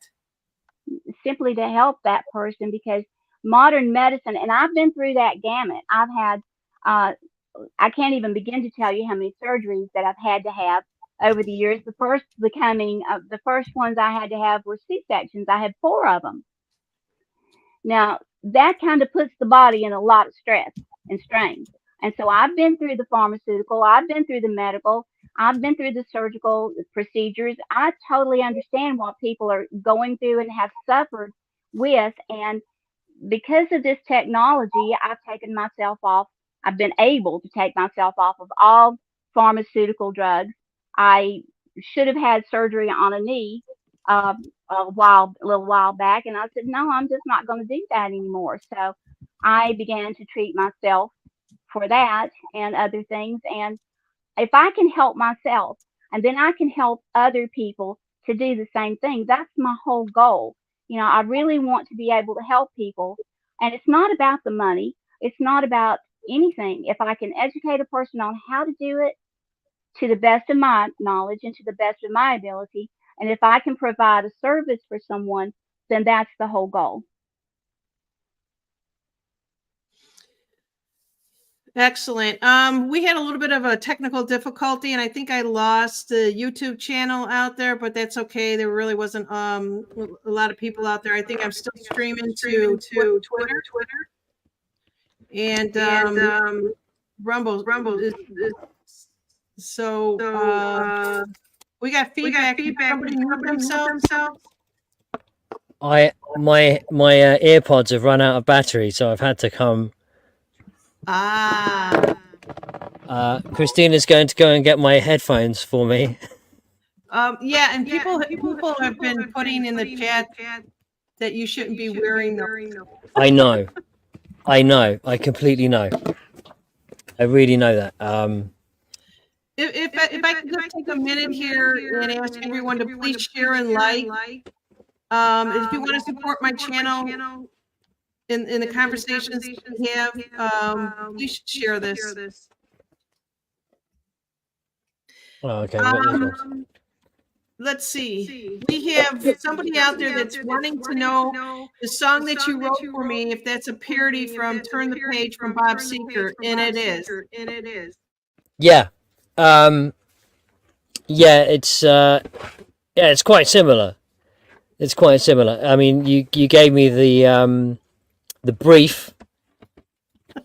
Simply to help that person, because modern medicine, and I've been through that gamut. I've had, I can't even begin to tell you how many surgeries that I've had to have over the years. The first ones I had to have were C-sections. I had 4 of them. Now, that kind of puts the body in a lot of stress and strain. And so I've been through the pharmaceutical, I've been through the medical, I've been through the surgical procedures. I totally understand what people are going through and have suffered with. And because of this technology, I've taken myself off. I've been able to take myself off of all pharmaceutical drugs. I should have had surgery on a knee a little while back, and I said, no, I'm just not going to do that anymore. So I began to treat myself for that and other things. And if I can help myself, and then I can help other people to do the same thing, that's my whole goal. I really want to be able to help people, and it's not about the money. It's not about anything. If I can educate a person on how to do it to the best of my knowledge and to the best of my ability, and if I can provide a service for someone, then that's the whole goal. Excellent. We had a little bit of a technical difficulty, and I think I lost the YouTube channel out there, but that's okay. There really wasn't a lot of people out there. I think I'm still streaming to Twitter, and Rumble. So we got feedback. Somebody mute themselves. My earpods have run out of battery, so I've had to come. Christina's going to go and get my headphones for me. Yeah, and people have been putting in the chat that you shouldn't be wearing them. I know. I completely know. I really know that. If I could just take a minute here and ask everyone to please share and like. If you want to support my channel in the conversations we have, please share this. Oh, okay. Let's see. We have somebody out there that's wanting to know the song that you wrote for me, if that's a parody from Turn the Page from Bob Seger, and it is. Yeah. It's quite similar. It's quite similar. I mean, you gave me the brief,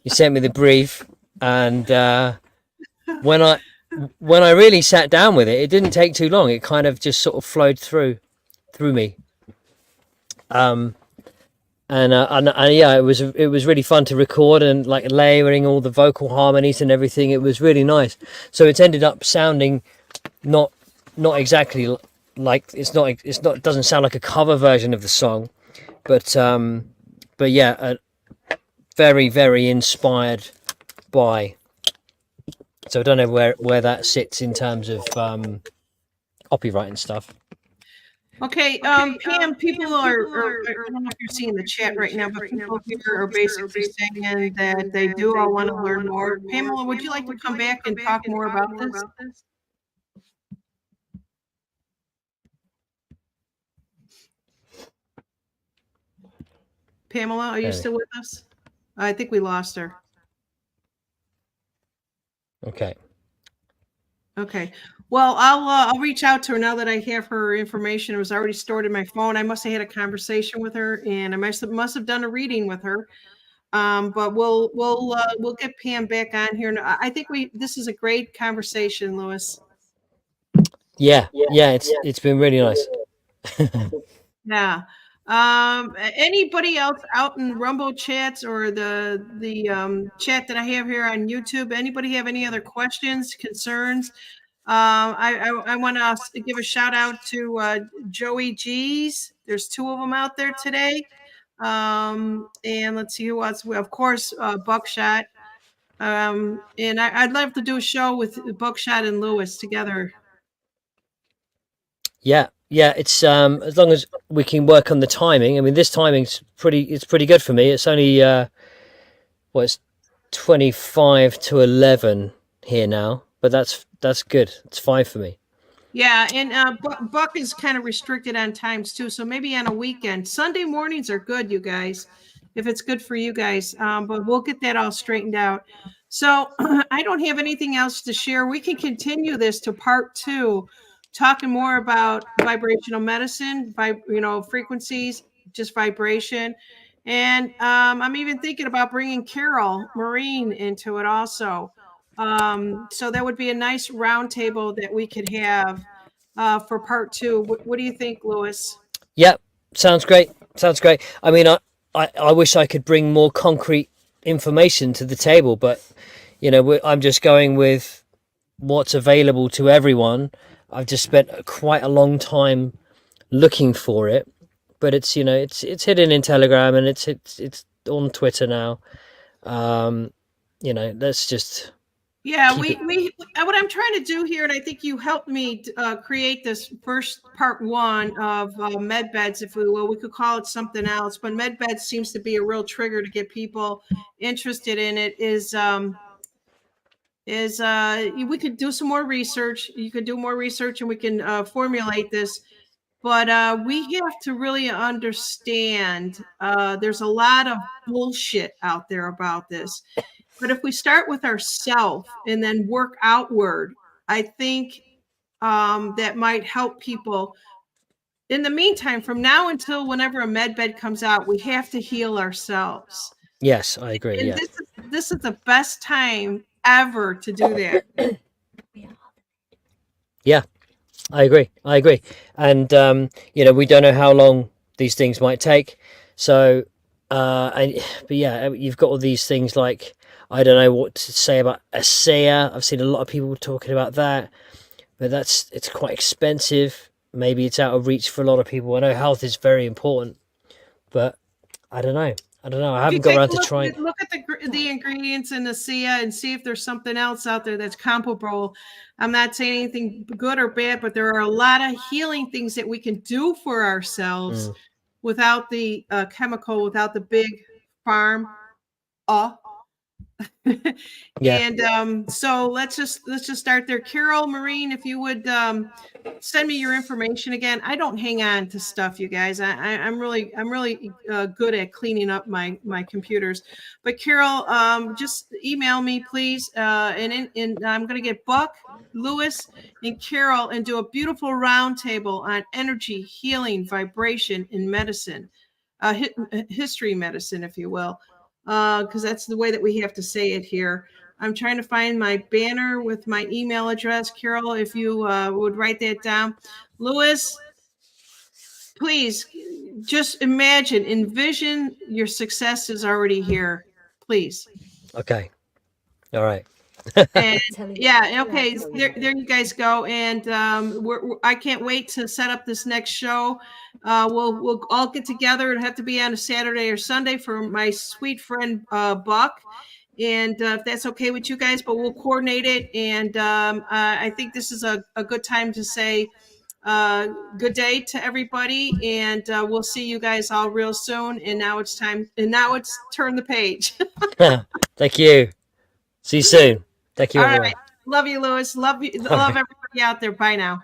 You sent me the brief, and when I really sat down with it, it didn't take too long. It kind of just sort of flowed through me. And yeah, it was really fun to record, and like layering all the vocal harmonies and everything. It was really nice. So it's ended up sounding not exactly like it's not, it doesn't sound like a cover version of the song, but yeah, very, very inspired by. So I don't know where that sits in terms of copyright and stuff. Okay, Pam, people I don't know if you're seeing the chat right now, but people here are basically saying that they do all want to learn more. Pamela, would you like to come back and talk more about this? Pamela, are you still with us? I think we lost her. Okay. Okay. Well, I'll reach out to her now that I have her information. It was already stored in my phone. I must have had a conversation with her, and I must have done a reading with her. But we'll get Pam back on here. And I think this is a great conversation, Lewis. Yeah, it's been really nice. Yeah. Anybody else out in Rumble chats or the chat that I have here on YouTube? Anybody have any other questions, concerns? I want to give a shout out to Joey G's. There's 2 of them out there today. And let's see who else. Of course, Buckshot. And I'd love to do a show with Buckshot and Lewis together. Yeah, it's as long as we can work on the timing. I mean, this timing's pretty good for me. It's only it's 25 to 11 here now, but that's good. It's fine for me. Yeah, and Buck is kind of restricted on times too, so maybe on a weekend. Sunday mornings are good, you guys, if it's good for you guys. But we'll get that all straightened out. So I don't have anything else to share. We can continue this to part 2, talking more about vibrational medicine, frequencies, just vibration. And I'm even thinking about bringing Carol Marine into it also. So that would be a nice roundtable that we could have for part 2. What do you think, Lewis? Yep, sounds great. I mean, I wish I could bring more concrete information to the table, but I'm just going with what's available to everyone. I've just spent quite a long time looking for it, but it's it's hidden in Telegram, and it's on Twitter now. Let's just what I'm trying to do here, and I think you helped me create this first part 1 of med beds, if we will. We could call it something else, but med beds seems to be a real trigger to get people interested in it. We could do some more research. You could do more research, and we can formulate this. But we have to really understand there's a lot of bullshit out there about this. But if we start with ourselves and then work outward, I think that might help people. In the meantime, from now until whenever a med bed comes out, we have to heal ourselves. Yes, I agree. And yes. This is the best time ever to do that. Yeah, I agree. And we don't know how long these things might take. So, but yeah, you've got all these things like, I don't know what to say about ASEA. I've seen a lot of people talking about that, but it's quite expensive. Maybe it's out of reach for a lot of people. I know health is very important, but I don't know. I haven't got around to trying. Look at the ingredients in ASEA and see if there's something else out there that's comparable. I'm not saying anything good or bad, but there are a lot of healing things that we can do for ourselves without the chemical, without the big farm. Yeah. And so let's just start there. Carol Marine, if you would send me your information again. I don't hang on to stuff, you guys. I'm really good at cleaning up my computers. But Carol, just email me, please. And I'm going to get Buck, Lewis, and Carol and do a beautiful roundtable on energy, healing, vibration, and medicine, history medicine, if you will. because that's the way that we have to say it here. I'm trying to find my banner with my email address. Carol, if you would write that down. Louis, please just envision your success is already here. Please. Okay. All right. And yeah, okay, there you guys go. And I can't wait to set up this next show. We'll all get together. It'll have to be on a Saturday or Sunday for my sweet friend Buck. And if that's okay with you guys, but we'll coordinate it. And I think this is a good time to say good day to everybody. And we'll see you guys all real soon. And now it's time. And now it's turn the page. Thank you. See you soon. Thank you, All everyone. right. Love you, Louis. Love you. All Love right. everybody out there. Bye now.